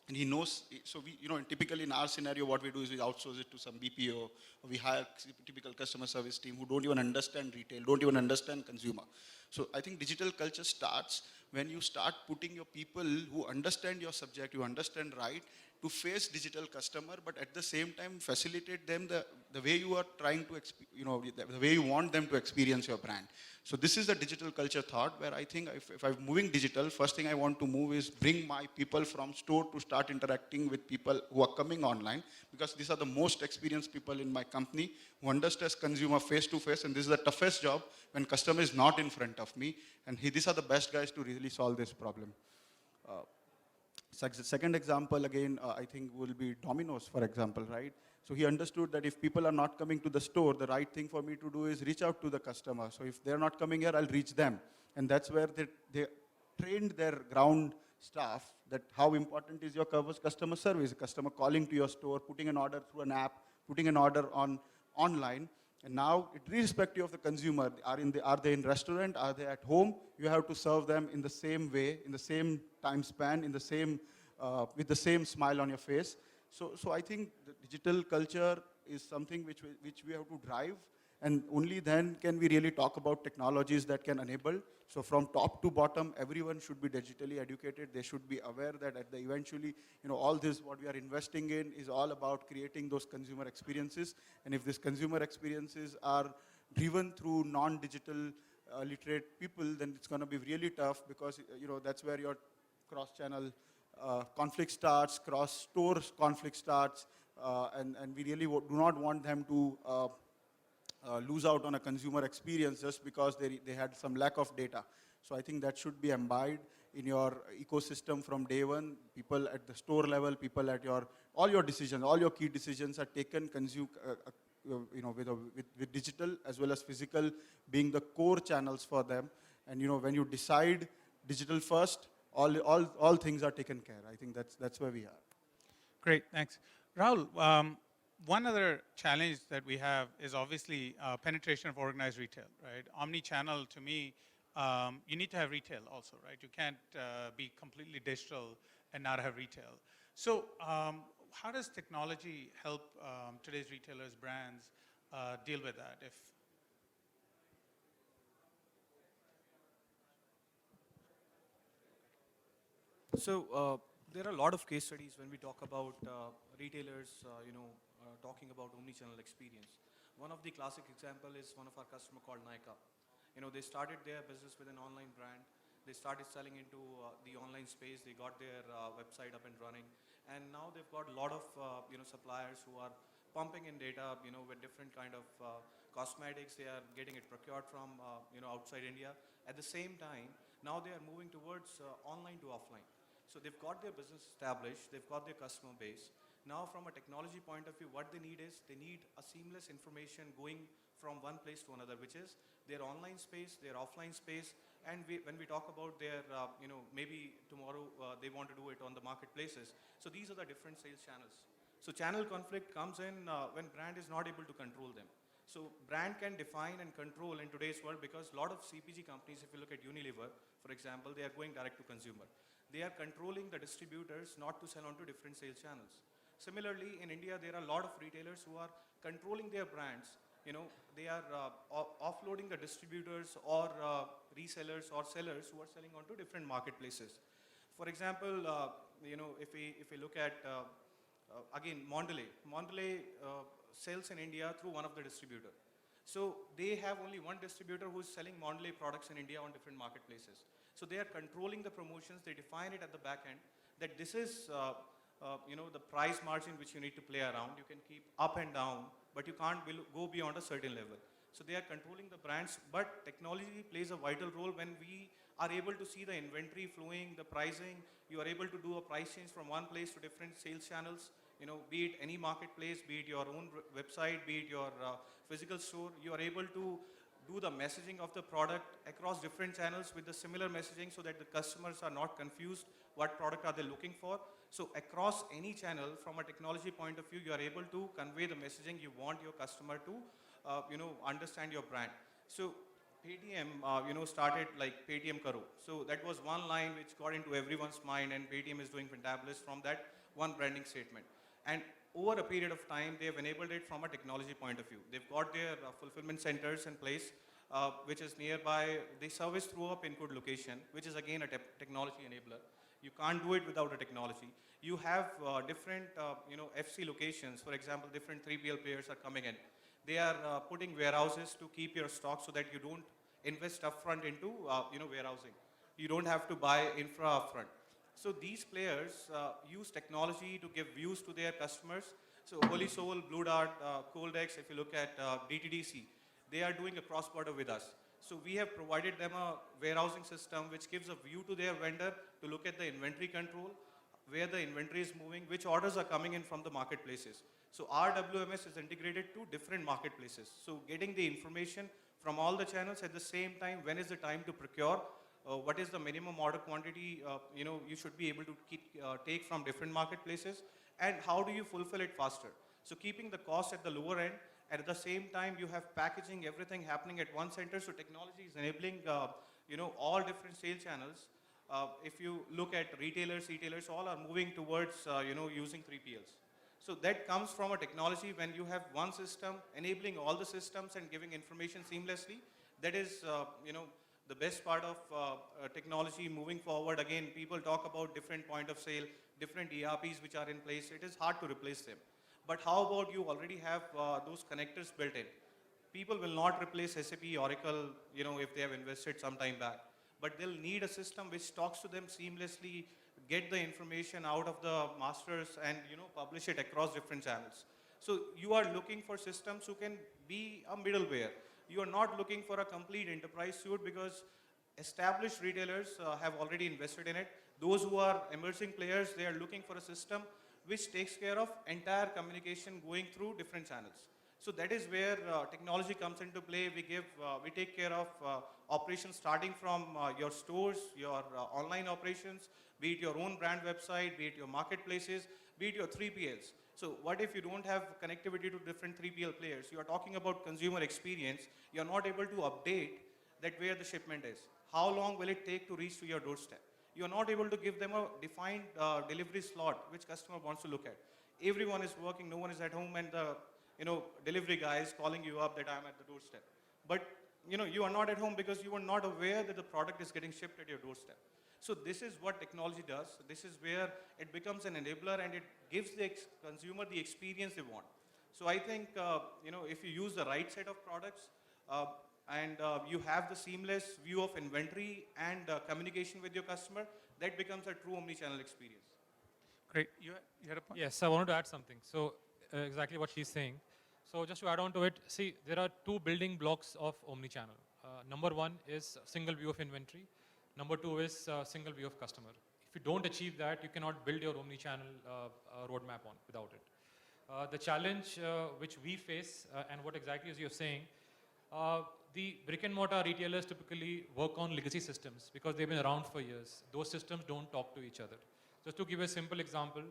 and he knows, so we, typically in our scenario, what we do is we outsource it to some BPO, or we hire typical customer service team who don't even understand retail, don't even understand consumer. So I think digital culture starts when you start putting your people who understand your subject, you understand right, to face digital customer, but at the same time facilitate them the way you are trying to, the way you want them to experience your brand. So this is the digital culture thought where I think if I'm moving digital, first thing I want to move is bring my people from store to start interacting with people who are coming online, because these are the most experienced people in my company who understands consumer face to face, and this is the toughest job when customer is not in front of me, and these are the best guys to really solve this problem. Second example, again, I think will be Domino's, for example, right? So he understood that if people are not coming to the store, the right thing for me to do is reach out to the customer. So if they're not coming here, I'll reach them. And that's where they trained their ground staff that how important is your customer service, customer calling to your store, putting an order through an app, putting an order online. And now, irrespective of the consumer, are they in restaurant, are they at home, you have to serve them in the same way, in the same time span, in the same, with the same smile on your face. So I think the digital culture is something which we have to drive, and only then can we really talk about technologies that can enable. So from top to bottom, everyone should be digitally educated. They should be aware that at the eventually, all this what we are investing in is all about creating those consumer experiences. And if these consumer experiences are driven through non-digital literate people, then it's going to be really tough, because that's where your cross-channel conflict starts, cross-store conflict starts, and we really do not want them to lose out on a consumer experience just because they had some lack of data. So I think that should be imbibed in your ecosystem from day one. People at the store level, people at all your decisions, all your key decisions are taken, with digital as well as physical being the core channels for them. And when you decide digital first, all things are taken care. I think that's where we are. Great, thanks. Rahul, one other challenge that we have is obviously penetration of organized retail, right? Omni-channel, to me, you need to have retail also, right? You can't be completely digital and not have retail. So how does technology help today's retailers, brands, deal with that? So there are a lot of case studies when we talk about retailers, talking about omni-channel experience. One of the classic example is one of our customer called Nykaa. They started their business with an online brand. They started selling into the online space. They got their website up and running, and now they've got a lot of suppliers who are pumping in data, with different kind of cosmetics. They are getting it procured from outside India. At the same time, now they are moving towards online to offline. So they've got their business established, they've got their customer base. Now from a technology point of view, what they need is, they need a seamless information going from one place to another, which is their online space, their offline space, and when we talk about their, maybe tomorrow they want to do it on the marketplaces. So these are the different sales channels. So channel conflict comes in when brand is not able to control them. So brand can define and control in today's world, because a lot of CPG companies, if you look at Unilever, for example, they are going direct to consumer. They are controlling the distributors not to sell onto different sales channels. Similarly, in India, there are a lot of retailers who are controlling their brands. They are offloading the distributors or resellers or sellers who are selling onto different marketplaces. For example, if we look at, again, Mondelez sells in India through one of the distributor. So they have only one distributor who is selling Mondelez products in India on different marketplaces. So they are controlling the promotions. They define it at the back end that this is the price margin which you need to play around. You can keep up and down, but you can't go beyond a certain level. So they are controlling the brands, but technology plays a vital role when we are able to see the inventory flowing, the pricing. You are able to do a price change from one place to different sales channels. Be it any marketplace, be it your own website, be it your physical store. You are able to do the messaging of the product across different channels with the similar messaging so that the customers are not confused what product are they looking for. So across any channel, from a technology point of view, you are able to convey the messaging you want your customer to, understand your brand. So Paytm, started like Paytm Karo. So that was one line which got into everyone's mind, and Paytm is doing fantabulous from that one branding statement. And over a period of time, they have enabled it from a technology point of view. They've got their fulfillment centers in place, which is nearby. They service through a pin code location, which is again a technology enabler. You can't do it without a technology. You have different, FC locations. For example, different 3PL players are coming in. They are putting warehouses to keep your stock so that you don't invest upfront into, warehousing. You don't have to buy infra upfront. So these players use technology to give views to their customers. So Holy Soul, Blue Dart, Coldex, if you look at DTDC, they are doing a cross-border with us. So we have provided them a warehousing system which gives a view to their vendor to look at the inventory control, where the inventory is moving, which orders are coming in from the marketplaces. So our WMS is integrated to different marketplaces. So getting the information from all the channels at the same time, when is the time to procure, what is the minimum order quantity you should be able to take from different marketplaces, and how do you fulfill it faster. So keeping the cost at the lower end, and at the same time you have packaging, everything happening at one center. So technology is enabling all different sales channels. If you look at retailers, e-tailers, all are moving towards using 3PLs. So that comes from a technology. When you have one system enabling all the systems and giving information seamlessly, that is the best part of technology moving forward. Again, people talk about different point of sale, different ERPs which are in place. It is hard to replace them. But how about you already have those connectors built in? People will not replace SAP, Oracle, if they have invested some time back. But they'll need a system which talks to them seamlessly, get the information out of the masters, and publish it across different channels. So you are looking for systems who can be a middleware. You are not looking for a complete enterprise suite, because established retailers have already invested in it. Those who are emerging players, they are looking for a system which takes care of entire communication going through different channels. So that is where technology comes into play. We take care of operations starting from your stores, your online operations, be it your own brand website, be it your marketplaces, be it your 3PLs. So what if you don't have connectivity to different 3PL players? You are talking about consumer experience. You are not able to update that where the shipment is. How long will it take to reach to your doorstep? You are not able to give them a defined delivery slot which customer wants to look at. Everyone is working, no one is at home, and the delivery guy is calling you up that I'm at the doorstep. But you are not at home because you are not aware that the product is getting shipped at your doorstep. So this is what technology does. This is where it becomes an enabler, and it gives the consumer the experience they want. So I think if you use the right set of products and you have the seamless view of inventory and communication with your customer, that becomes a true omni-channel experience. Great. You had a point? Yes, I wanted to add something. So exactly what she's saying. So just to add on to it, see, there are two building blocks of omni-channel. Number one is single view of inventory. Number two is single view of customer. If you don't achieve that, you cannot build your omni-channel roadmap on without it. The challenge which we face, and what exactly is you're saying, the brick and mortar retailers typically work on legacy systems because they've been around for years. Those systems don't talk to each other. Just to give a simple example,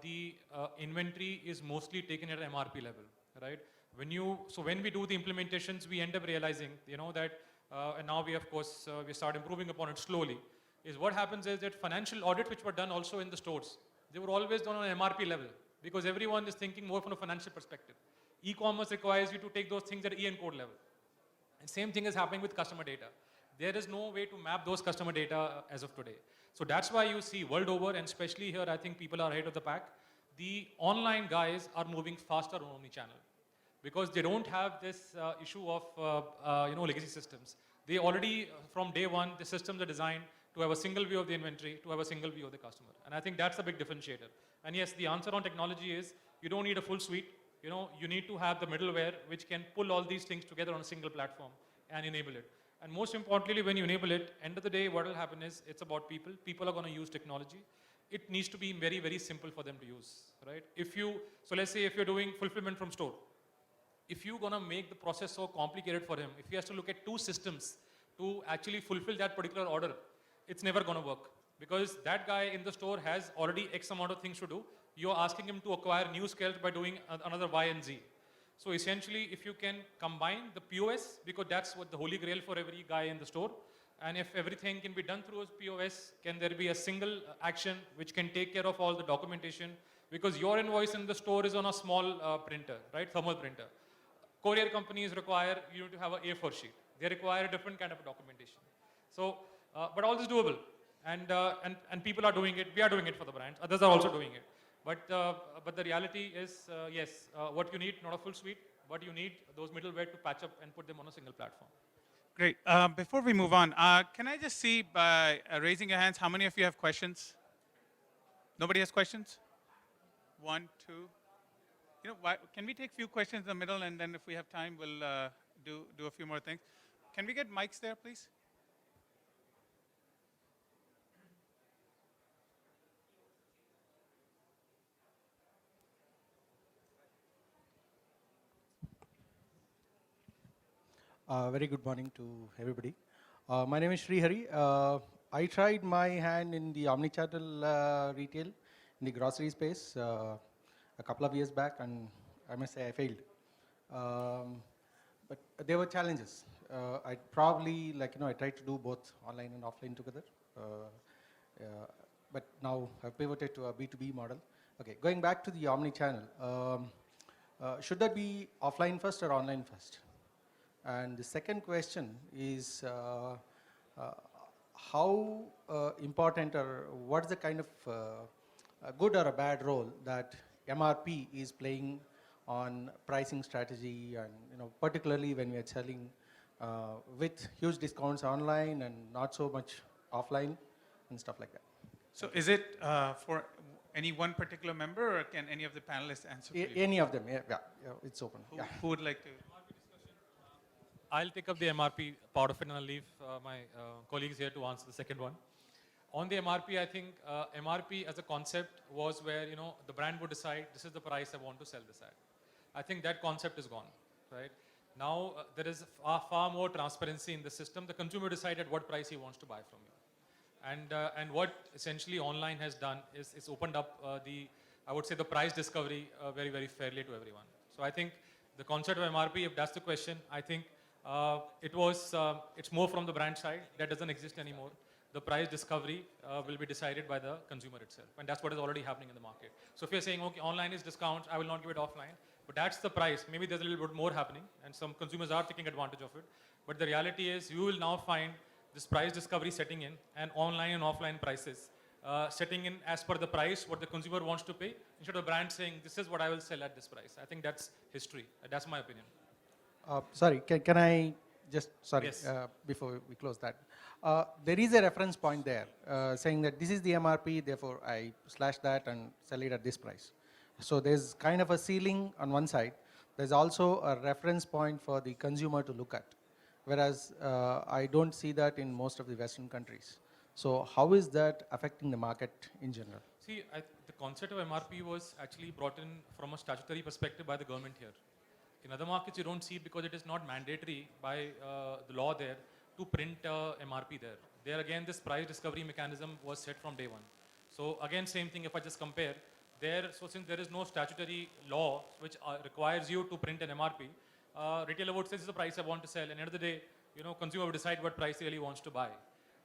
the inventory is mostly taken at an MRP level, right? When we do the implementations, we end up realizing, that, and now we of course, we start improving upon it slowly, is what happens is that financial audits which were done also in the stores, they were always done on an MRP level because everyone is thinking more from a financial perspective. E-commerce requires you to take those things at EN code level. And same thing is happening with customer data. There is no way to map those customer data as of today. So that's why you see world over, and especially here, I think people are ahead of the pack. The online guys are moving faster on omni-channel because they don't have this issue of legacy systems. They already, from day one, the systems are designed to have a single view of the inventory, to have a single view of the customer. And I think that's a big differentiator. And yes, the answer on technology is you don't need a full suite. You need to have the middleware which can pull all these things together on a single platform and enable it. And most importantly, when you enable it, end of the day, what will happen is it's about people. People are going to use technology. It needs to be very, very simple for them to use, right? So let's say if you're doing fulfillment from store, if you're gonna make the process so complicated for him, if he has to look at 2 systems to actually fulfill that particular order, it's never gonna work. Because that guy in the store has already X amount of things to do. You're asking him to acquire new skills by doing another Y and Z. So essentially, if you can combine the POS, because that's what the holy grail for every guy in the store, and if everything can be done through his POS, can there be a single action which can take care of all the documentation? Because your invoice in the store is on a small printer, right, thermal printer. Courier companies require you to have an A4 sheet. They require a different kind of documentation. So, but all this is doable. And people are doing it. We are doing it for the brands. Others are also doing it. But the reality is, yes, what you need, not a full suite, but you need those middleware to patch up and put them on a single platform. Great. Before we move on, can I just see by raising your hands, how many of you have questions? Nobody has questions? 1, 2. You know, can we take a few questions in the middle, and then if we have time, we'll do a few more things. Can we get mics there, please? Very good morning to everybody. My name is Srihari. I tried my hand in the Omni Channel retail in the grocery space a couple of years back, and I must say I failed. But there were challenges. I probably, I tried to do both online and offline together. But now I've pivoted to a B2B model. Okay, going back to the Omni Channel, should that be offline first or online first? And the second question is, how important, or what's the kind of a good or a bad role that MRP is playing on pricing strategy, and particularly when we are selling with huge discounts online and not so much offline and stuff like that. So is it for any one particular member, or can any of the panelists answer for you? Any of them, yeah, it's open. Who would like to? I'll take up the MRP part of it, and I'll leave my colleagues here to answer the second one. On the MRP, I think MRP as a concept was where the brand would decide, this is the price I want to sell this at. I think that concept is gone, right? Now there is far more transparency in the system. The consumer decided what price he wants to buy from you. And what essentially online has done is it's opened up I would say the price discovery very, very fairly to everyone. So I think the concept of MRP, if that's the question, I think it's more from the brand side. That doesn't exist anymore. The price discovery will be decided by the consumer itself. And that's what is already happening in the market. So if you're saying, okay, online is discounts, I will not give it offline. But that's the price. Maybe there's a little bit more happening, and some consumers are taking advantage of it. But the reality is you will now find this price discovery setting in, and online and offline prices setting in as per the price, what the consumer wants to pay, instead of the brand saying, this is what I will sell at this price. I think that's history. That's my opinion. Sorry, can I just, Yes. before we close that. There is a reference point there saying that this is the MRP, therefore I slash that and sell it at this price. So there's kind of a ceiling on one side. There's also a reference point for the consumer to look at, whereas I don't see that in most of the Western countries. So how is that affecting the market in general? See, the concept of MRP was actually brought in from a statutory perspective by the government here. In other markets, you don't see it because it is not mandatory by the law there to print MRP there. There again, this price discovery mechanism was set from day one. So again, same thing if I just compare. So since there is no statutory law which requires you to print an MRP, retailer would say this is the price I want to sell, and at the end of the day, consumer will decide what price he really wants to buy.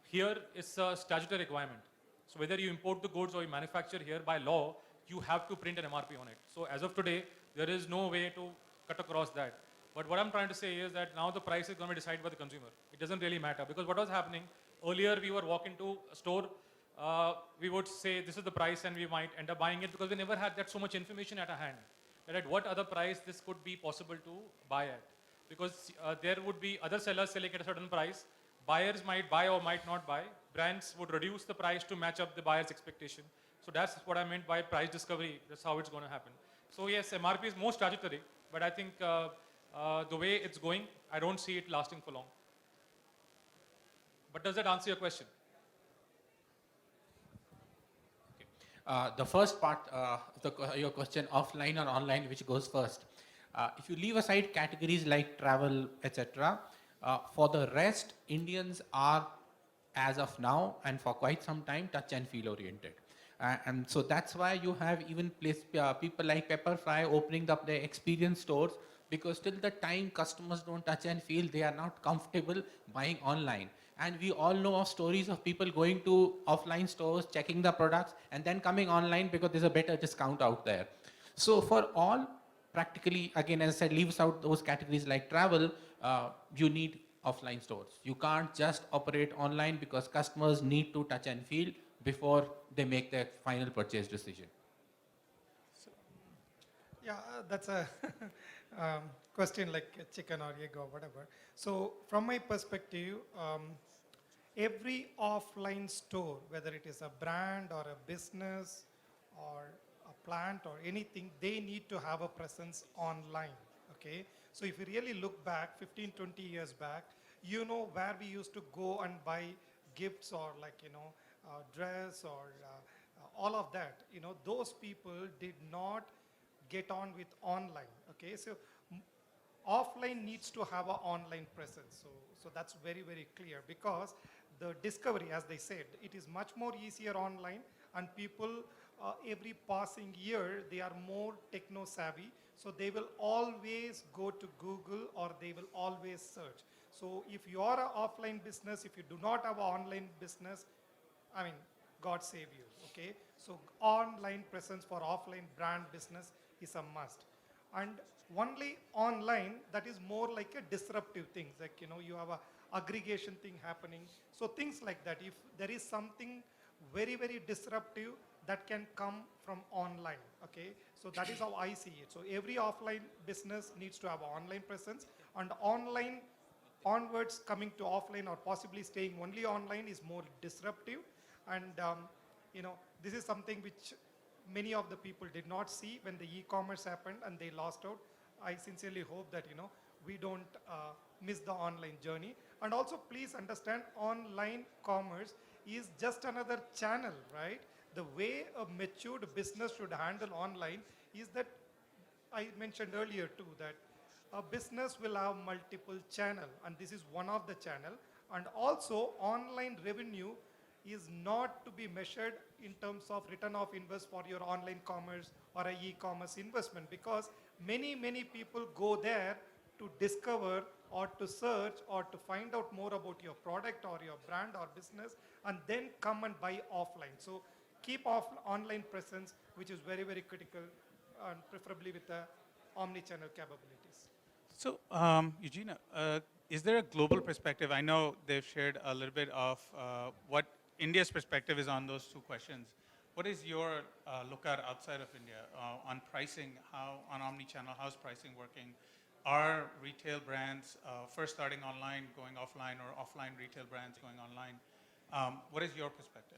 Here, it's a statutory requirement. So whether you import the goods or you manufacture here, by law, you have to print an MRP on it. So as of today, there is no way to cut across that. But what I'm trying to say is that now the price is going to be decided by the consumer. It doesn't really matter, because what was happening earlier, we were walking to a store, we would say this is the price, and we might end up buying it because we never had that so much information at our hand. That at what other price this could be possible to buy at. Because there would be other sellers selling at a certain price. Buyers might buy or might not buy. Brands would reduce the price to match up the buyer's expectation. So that's what I meant by price discovery. That's how it's going to happen. So yes, MRP is more statutory, but I think the way it's going, I don't see it lasting for long. But does that answer your question? The first part, your question, offline or online, which goes first. If you leave aside categories like travel, etc., for the rest, Indians are, as of now and for quite some time, touch and feel oriented. And so that's why you have even people like Pepperfry opening up their experience stores, because till the time customers don't touch and feel, they are not comfortable buying online. And we all know of stories of people going to offline stores, checking the products, and then coming online because there's a better discount out there. So for all, practically, again, as I said, leaves out those categories like travel, you need offline stores. You can't just operate online because customers need to touch and feel before they make their final purchase decision. Yeah, that's a question like a chicken or egg or whatever. So from my perspective, every offline store, whether it is a brand or a business or a plant or anything, they need to have a presence online, okay? So if you really look back 15, 20 years back, you know where we used to go and buy gifts or like, you know, dress or all of that, you know, those people did not get on with online, okay? So offline needs to have an online presence. So that's very, very clear, because the discovery, as they said, it is much more easier online, and people, every passing year, they are more techno savvy. So they will always go to Google or they will always search. So if you are an offline business, if you do not have an online business, I mean, God save you, okay? So online presence for offline brand business is a must. And only online, that is more like a disruptive thing. Like, you know, you have a aggregation thing happening. So things like that, if there is something very, very disruptive, that can come from online, okay? So that is how I see it. So every offline business needs to have an online presence, and online onwards coming to offline or possibly staying only online is more disruptive. And you know, this is something which many of the people did not see when the e-commerce happened and they lost out. I sincerely hope that, you know, we don't miss the online journey. And also please understand, online commerce is just another channel, right? The way a matured business should handle online is that, I mentioned earlier too, that a business will have multiple channel, and this is one of the channel. And also online revenue is not to be measured in terms of return of invest for your online commerce or a e-commerce investment, because many, many people go there to discover or to search or to find out more about your product or your brand or business, and then come and buy offline. So keep off online presence, which is very, very critical, and preferably with the omni-channel capabilities. So, Eugenia, is there a global perspective? I know they've shared a little bit of what India's perspective is on those two questions. What is your lookout outside of India on pricing, how on omni-channel, how's pricing working? Are retail brands first starting online, going offline, or offline retail brands going online? What is your perspective?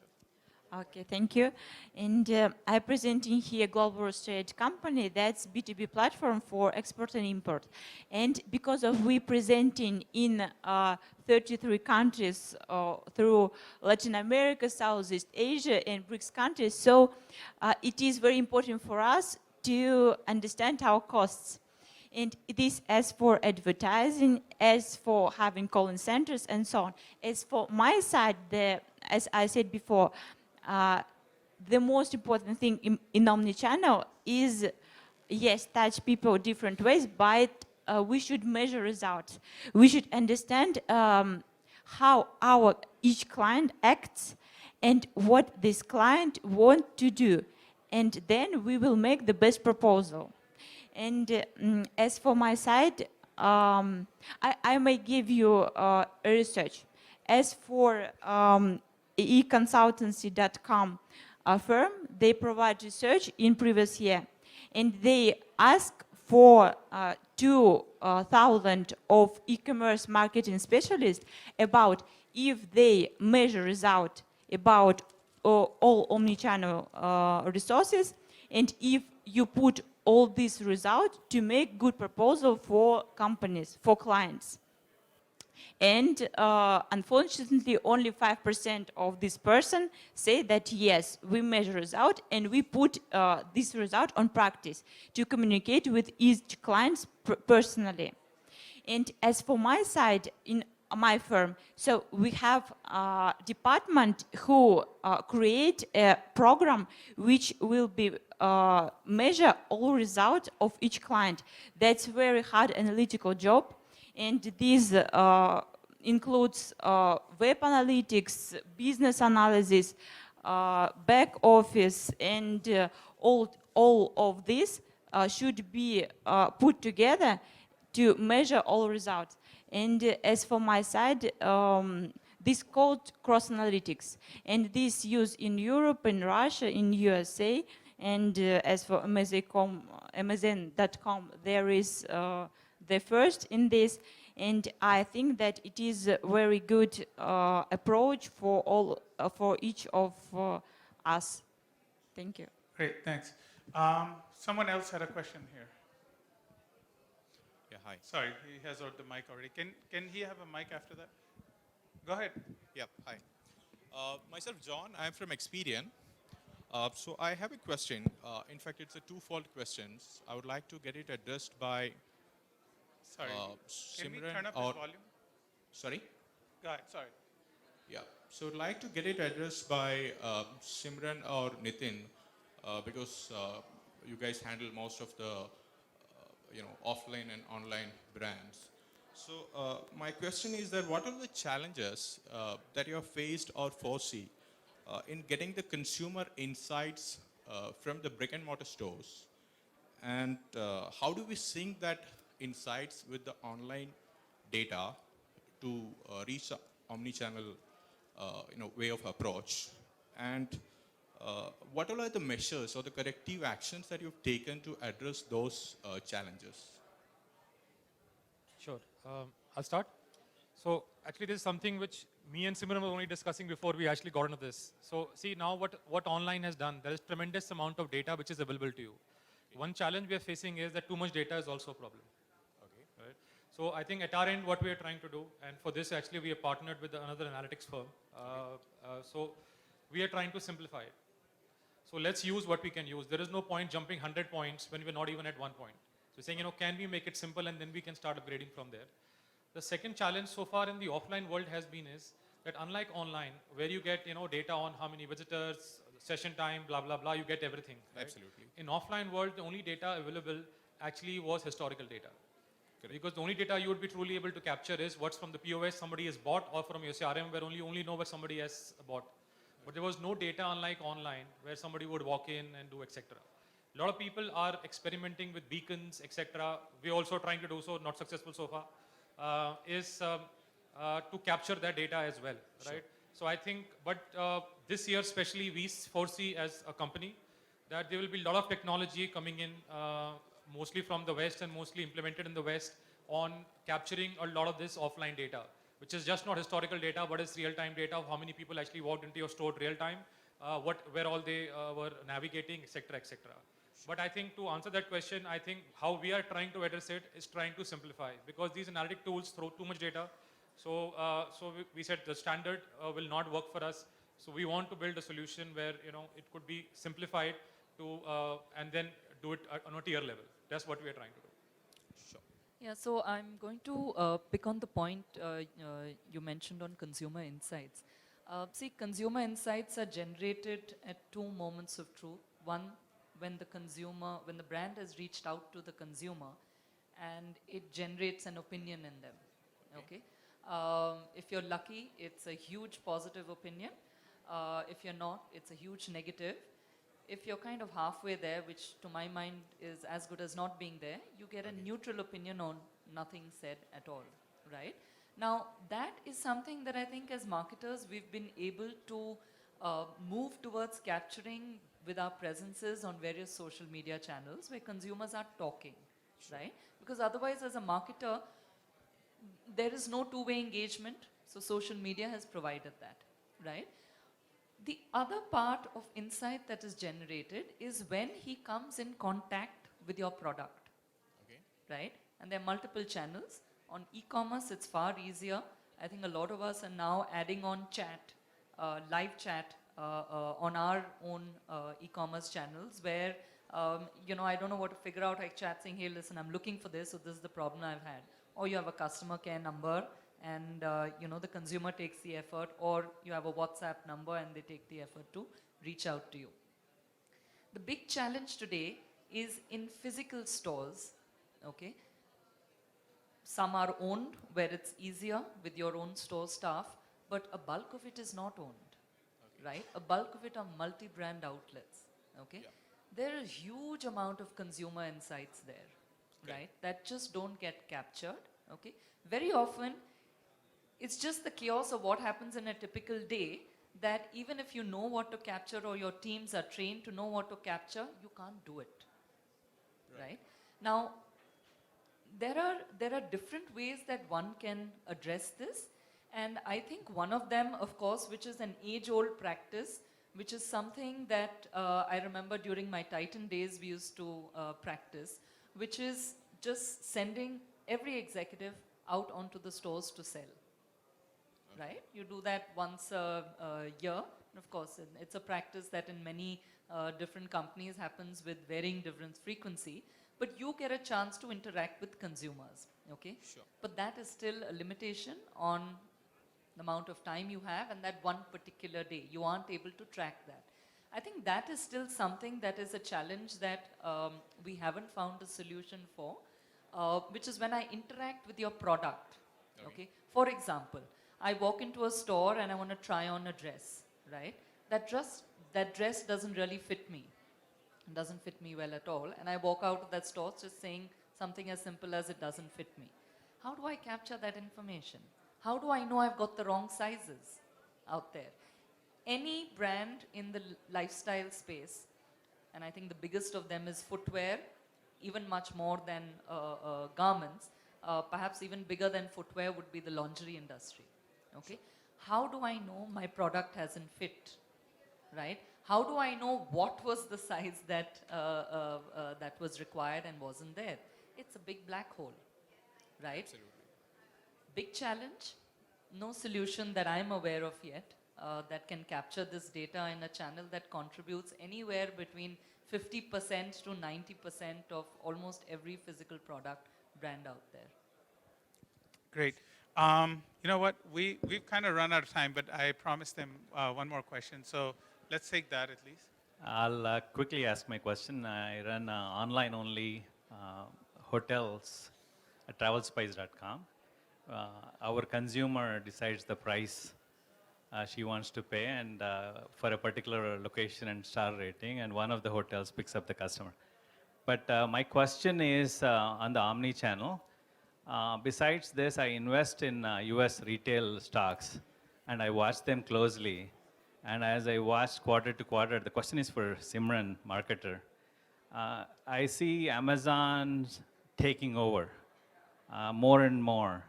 Okay, thank you. And I'm presenting here Global Trade Company, that's B2B platform for export and import. And because of we presenting in 33 countries through Latin America, Southeast Asia, and BRICS countries, so it is very important for us to understand our costs. And this as for advertising, as for having calling centers, and so on. As for my side, as I said before, the most important thing in omni-channel is, yes, touch people different ways, but we should measure results. We should understand how each client acts and what this client wants to do. And then we will make the best proposal. And as for my side, I may give you a research. As for econsultancy.com firm, they provide research in previous year, and they ask for 2,000 of e-commerce marketing specialists about if they measure result about all omni-channel resources, and if you put all these results to make good proposal for companies, for clients. And unfortunately, only 5% of this person say that, yes, we measure result and we put this result on practice to communicate with each client personally. And as for my side, in my firm, so we have a department who create a program which will be measure all results of each client. That's very hard analytical job. And this includes web analytics, business analysis, back office, and all of this should be put together to measure all results. And as for my side, this called cross analytics, and this used in Europe, in Russia, in USA, and as for Amazon.com, there is the first in this, and I think that it is a very good approach for all, for each of us. Thank you. Great, thanks. Someone else had a question here. Yeah, hi. Sorry, he has the mic already. Can he have a mic after that? Go ahead. Yeah, hi. Myself, John. I'm from Experian. So I have a question. In fact, it's a twofold question. I would like to get it addressed by Sorry. Can we Simeran turn up or his volume? sorry. Go ahead. Sorry. Yeah. So I'd like to get it addressed by Simeran or Nitin because you guys handle most of the offline and online brands. So my question is that what are the challenges that you have faced or foresee in getting the consumer insights from the brick and mortar stores, and how do we sync that insights with the online data to reach the omni-channel way of approach, and what all are the measures or the corrective actions that you've taken to address those challenges? Sure. I'll start. So actually, this is something which me and Simeran were only discussing before we actually got into this. So see now what online has done, there is tremendous amount of data which is available to you. One challenge we are facing is that too much data is also a problem. Okay. Right? So I think at our end, what we are trying to do, and for this actually we have partnered with another analytics firm. So we are trying to simplify it. So let's use what we can use. There is no point jumping 100 points when we're not even at 1 point. So saying, can we make it simple, and then we can start upgrading from there. The second challenge so far in the offline world has been is that unlike online, where you get data on how many visitors, session time, blah, blah, blah, you get everything. Right? Absolutely. In offline world, the only data available actually was historical data. Correct. Because the only data you would be truly able to capture is what's from the POS somebody has bought, or from your CRM where you only know what somebody has bought. But there was no data unlike online where somebody would walk in and do etc. A lot of people are experimenting with beacons, etc. We're also trying to do so, not successful so far, to capture that data as well, right? Sure. So I think, but this year especially, we foresee as a company that there will be a lot of technology coming in, mostly from the West and mostly implemented in the West, on capturing a lot of this offline data, which is just not historical data, but it's real-time data of how many people actually walked into your store real-time, where all they were navigating, etc., etc. But I think to answer that question, I think how we are trying to address it is trying to simplify, because these analytic tools throw too much data. So, we said the standard will not work for us. So we want to build a solution where it could be simplified to and then do it on a tier level. That's what we are trying to do. Sure. Yeah, so I'm going to pick on the point you mentioned on consumer insights. See, consumer insights are generated at two moments of truth. One, when the brand has reached out to the consumer and it generates an opinion in them, okay? If you're lucky, it's a huge positive opinion. If you're not, it's a huge negative. If you're kind of halfway there, which to my mind is as good as not being there, you get a neutral opinion on nothing said at all, right? Now, that is something that I think as marketers, we've been able to move towards capturing with our presences on various social media channels where consumers are talking, right? Because otherwise, as a marketer, there is no two-way engagement, so social media has provided that, right? The other part of insight that is generated is when he comes in contact with your product, Okay. right? And there are multiple channels. On e-commerce, it's far easier. I think a lot of us are now adding on chat, live chat on our own e-commerce channels where, you know, I don't know what to figure out. I chat saying, hey, listen, I'm looking for this, so this is the problem I've had. Or you have a customer care number and, you know, the consumer takes the effort, or you have a WhatsApp number and they take the effort to reach out to you. The big challenge today is in physical stores, okay? Some are owned where it's easier with your own store staff, but a bulk of it is not owned, right? A bulk of it are multi-brand outlets, okay? Yeah. There are a huge amount of consumer insights there, right? That just don't get captured, okay? Very often, it's just the chaos of what happens in a typical day that even if you know what to capture or your teams are trained to know what to capture, you can't do it, right? Now, there are different ways that one can address this, and I think one of them, of course, which is an age-old practice, which is something that I remember during my Titan days we used to practice, which is just sending every executive out onto the stores to sell. Right? You do that once a year. And of course, it's a practice that in many different companies happens with varying different frequency. But you get a chance to interact with consumers. Okay? Sure. But that is still a limitation on the amount of time you have and that one particular day. You aren't able to track that. I think that is still something that is a challenge that we haven't found a solution for, which is when I interact with your product. Okay? For example, I walk into a store and I want to try on a dress, right? That dress doesn't really fit me. It doesn't fit me well at all. And I walk out of that store just saying something as simple as it doesn't fit me. How do I capture that information? How do I know I've got the wrong sizes out there? Any brand in the lifestyle space, and I think the biggest of them is footwear, even much more than garments, perhaps even bigger than footwear would be the lingerie industry. Okay, how do I know my product hasn't fit, right? How do I know what was the size that that was required and wasn't there? It's a big black hole, right? Absolutely. Big challenge, no solution that I'm aware of yet that can capture this data in a channel that contributes anywhere between 50% to 90% of almost every physical product brand out there. Great. You know what? We've kind of run out of time, but I promised them one more question. So let's take that at least. I'll quickly ask my question. I run online-only hotels at travelspice.com. Our consumer decides the price she wants to pay and for a particular location and star rating, and one of the hotels picks up the customer. But my question is on the Omni Channel. Besides this, I invest in US retail stocks and I watch them closely. And as I watch quarter to quarter, the question is for Simeran, marketer. I see Amazon taking over more and more.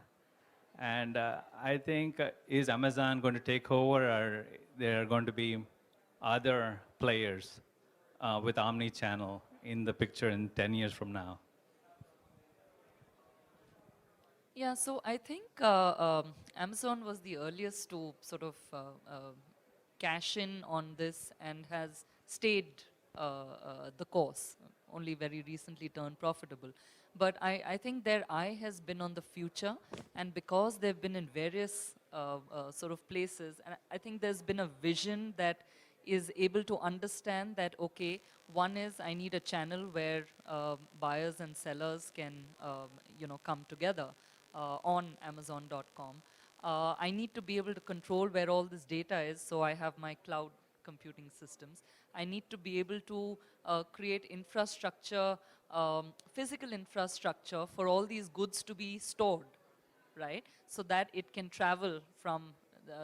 And I think, is Amazon going to take over, or there are going to be other players with Omni Channel in the picture in 10 years from now? Yeah, so I think Amazon was the earliest to sort of cash in on this and has stayed the course, only very recently turned profitable. But I think their eye has been on the future, and because they've been in various sort of places, and I think there's been a vision that is able to understand that, okay, one is I need a channel where buyers and sellers can, you know, come together on Amazon.com. I need to be able to control where all this data is, so I have my cloud computing systems. I need to be able to create infrastructure, physical infrastructure for all these goods to be stored, right? So that it can travel from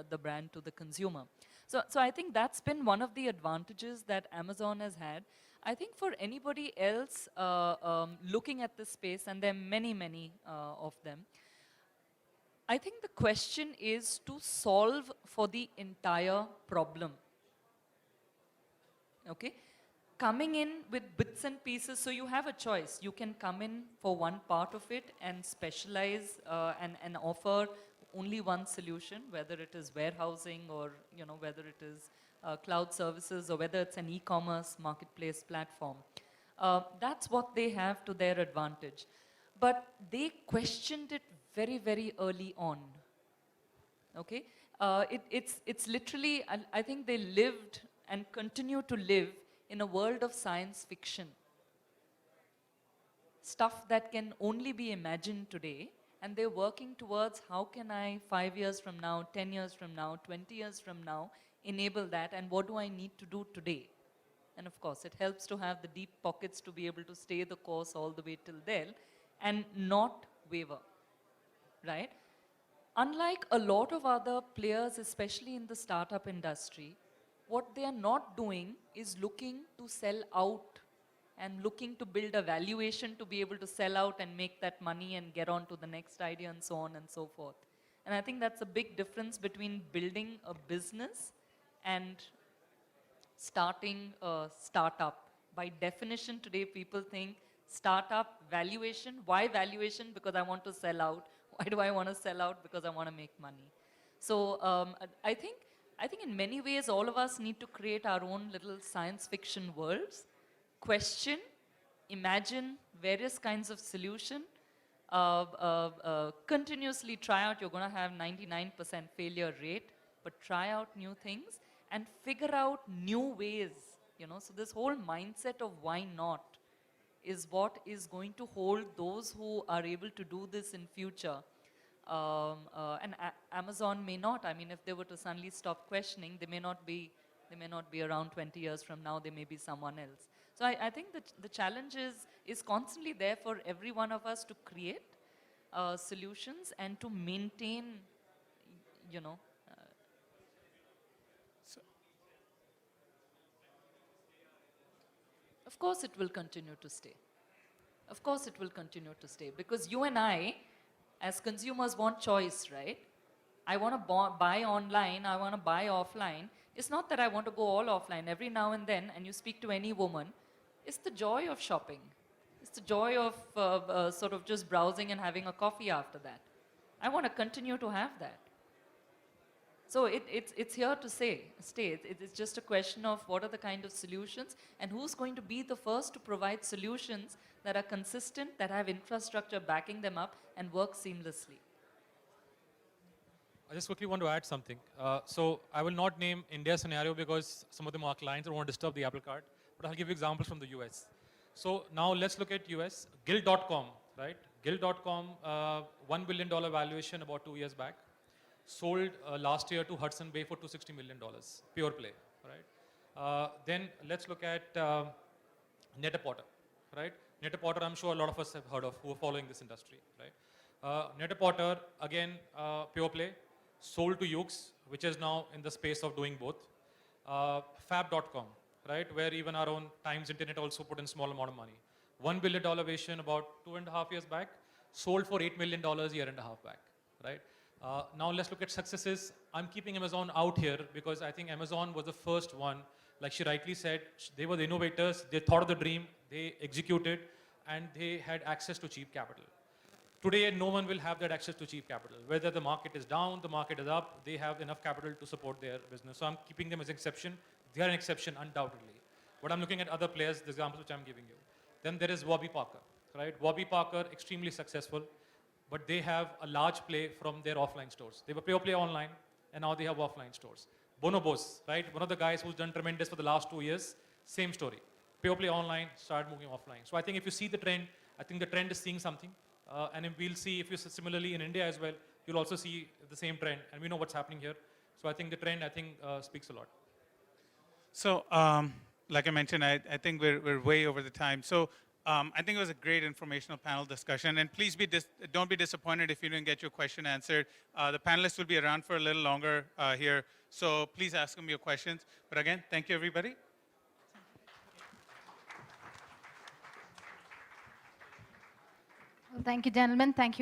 the brand to the consumer. So I think that's been one of the advantages that Amazon has had. I think for anybody else looking at this space, and there are many, many of them, I think the question is to solve for the entire problem. Okay? coming in with bits and pieces, so you have a choice. You can come in for one part of it and specialize and offer only one solution, whether it is warehousing or whether it is cloud services or whether it's an e-commerce marketplace platform. That's what they have to their advantage. But they questioned it very, very early on. Okay? It's literally, I think they lived and continue to live in a world of science fiction. Stuff that can only be imagined today, and they're working towards how can I, 5 years from now, 10 years from now, 20 years from now, enable that, and what do I need to do today? And of course, it helps to have the deep pockets to be able to stay the course all the way till there and not waver, right? Unlike a lot of other players, especially in the startup industry, what they are not doing is looking to sell out and looking to build a valuation to be able to sell out and make that money and get on to the next idea and so on and so forth. And I think that's a big difference between building a business and starting a startup. By definition today, people think startup, valuation. Why valuation? Because I want to sell out. Why do I want to sell out? Because I want to make money. So I think in many ways, all of us need to create our own little science fiction worlds, question, imagine various kinds of solution, continuously try out. You're going to have 99% failure rate, but try out new things and figure out new ways. So this whole mindset of why not is what is going to hold those who are able to do this in future. And Amazon may not. I mean, if they were to suddenly stop questioning, they may not be around 20 years from now. They may be someone else. So I think that the challenge is constantly there for every one of us to create solutions and to maintain, Of course it will continue to stay. Of course it will continue to stay, because you and I, as consumers, want choice, right? I want to buy online, I want to buy offline. It's not that I want to go all offline. Every now and then, and you speak to any woman, it's the joy of shopping. It's the joy of sort of just browsing and having a coffee after that. I want to continue to have that. So it's here to stay. It's just a question of what are the kind of solutions and who's going to be the first to provide solutions that are consistent, that have infrastructure backing them up and work seamlessly. I just quickly want to add something. So I will not name India's scenario because some of them are clients. I don't want to disturb the apple cart, but I'll give you examples from the US. So now let's look at US. Guild.com, right? Guild.com, $1 billion valuation about 2 years back. Sold last year to Hudson Bay for $260 million, pure play, right? Then let's look at Net-a-Porter, right? Net-a-Porter, I'm sure a lot of us have heard of who are following this industry, right? Net-a-Porter, again, pure play, sold to Ukes, which is now in the space of doing both. Fab.com, right? Where even our own Times Internet also put in small amount of money. $1 billion valuation about 2.5 years back, sold for $8 million year and a half back, right? Now let's look at successes. I'm keeping Amazon out here because I think Amazon was the first one. Like she rightly said, they were the innovators. They thought of the dream, they executed, and they had access to cheap capital. Today, no one will have that access to cheap capital. Whether the market is down, the market is up, they have enough capital to support their business. So I'm keeping them as an exception. They are an exception, undoubtedly. But I'm looking at other players, the examples which I'm giving you. Then there is Warby Parker, right? Warby Parker, extremely successful, but they have a large play from their offline stores. They were pure play online, and now they have offline stores. Bonobos, right? One of the guys who's done tremendous for the last 2 years, same story. Pure play online, started moving offline. So I think if you see the trend, I think the trend is seeing something. And we'll see if you similarly in India as well, you'll also see the same trend. And we know what's happening here. So I think the trend, speaks a lot. So, like I mentioned, I think we're way over the time. So I think it was a great informational panel discussion. And please don't be disappointed if you didn't get your question answered. The panelists will be around for a little longer here. So please ask them your questions. But again, thank you, everybody. Well, thank you, gentlemen. Thank you.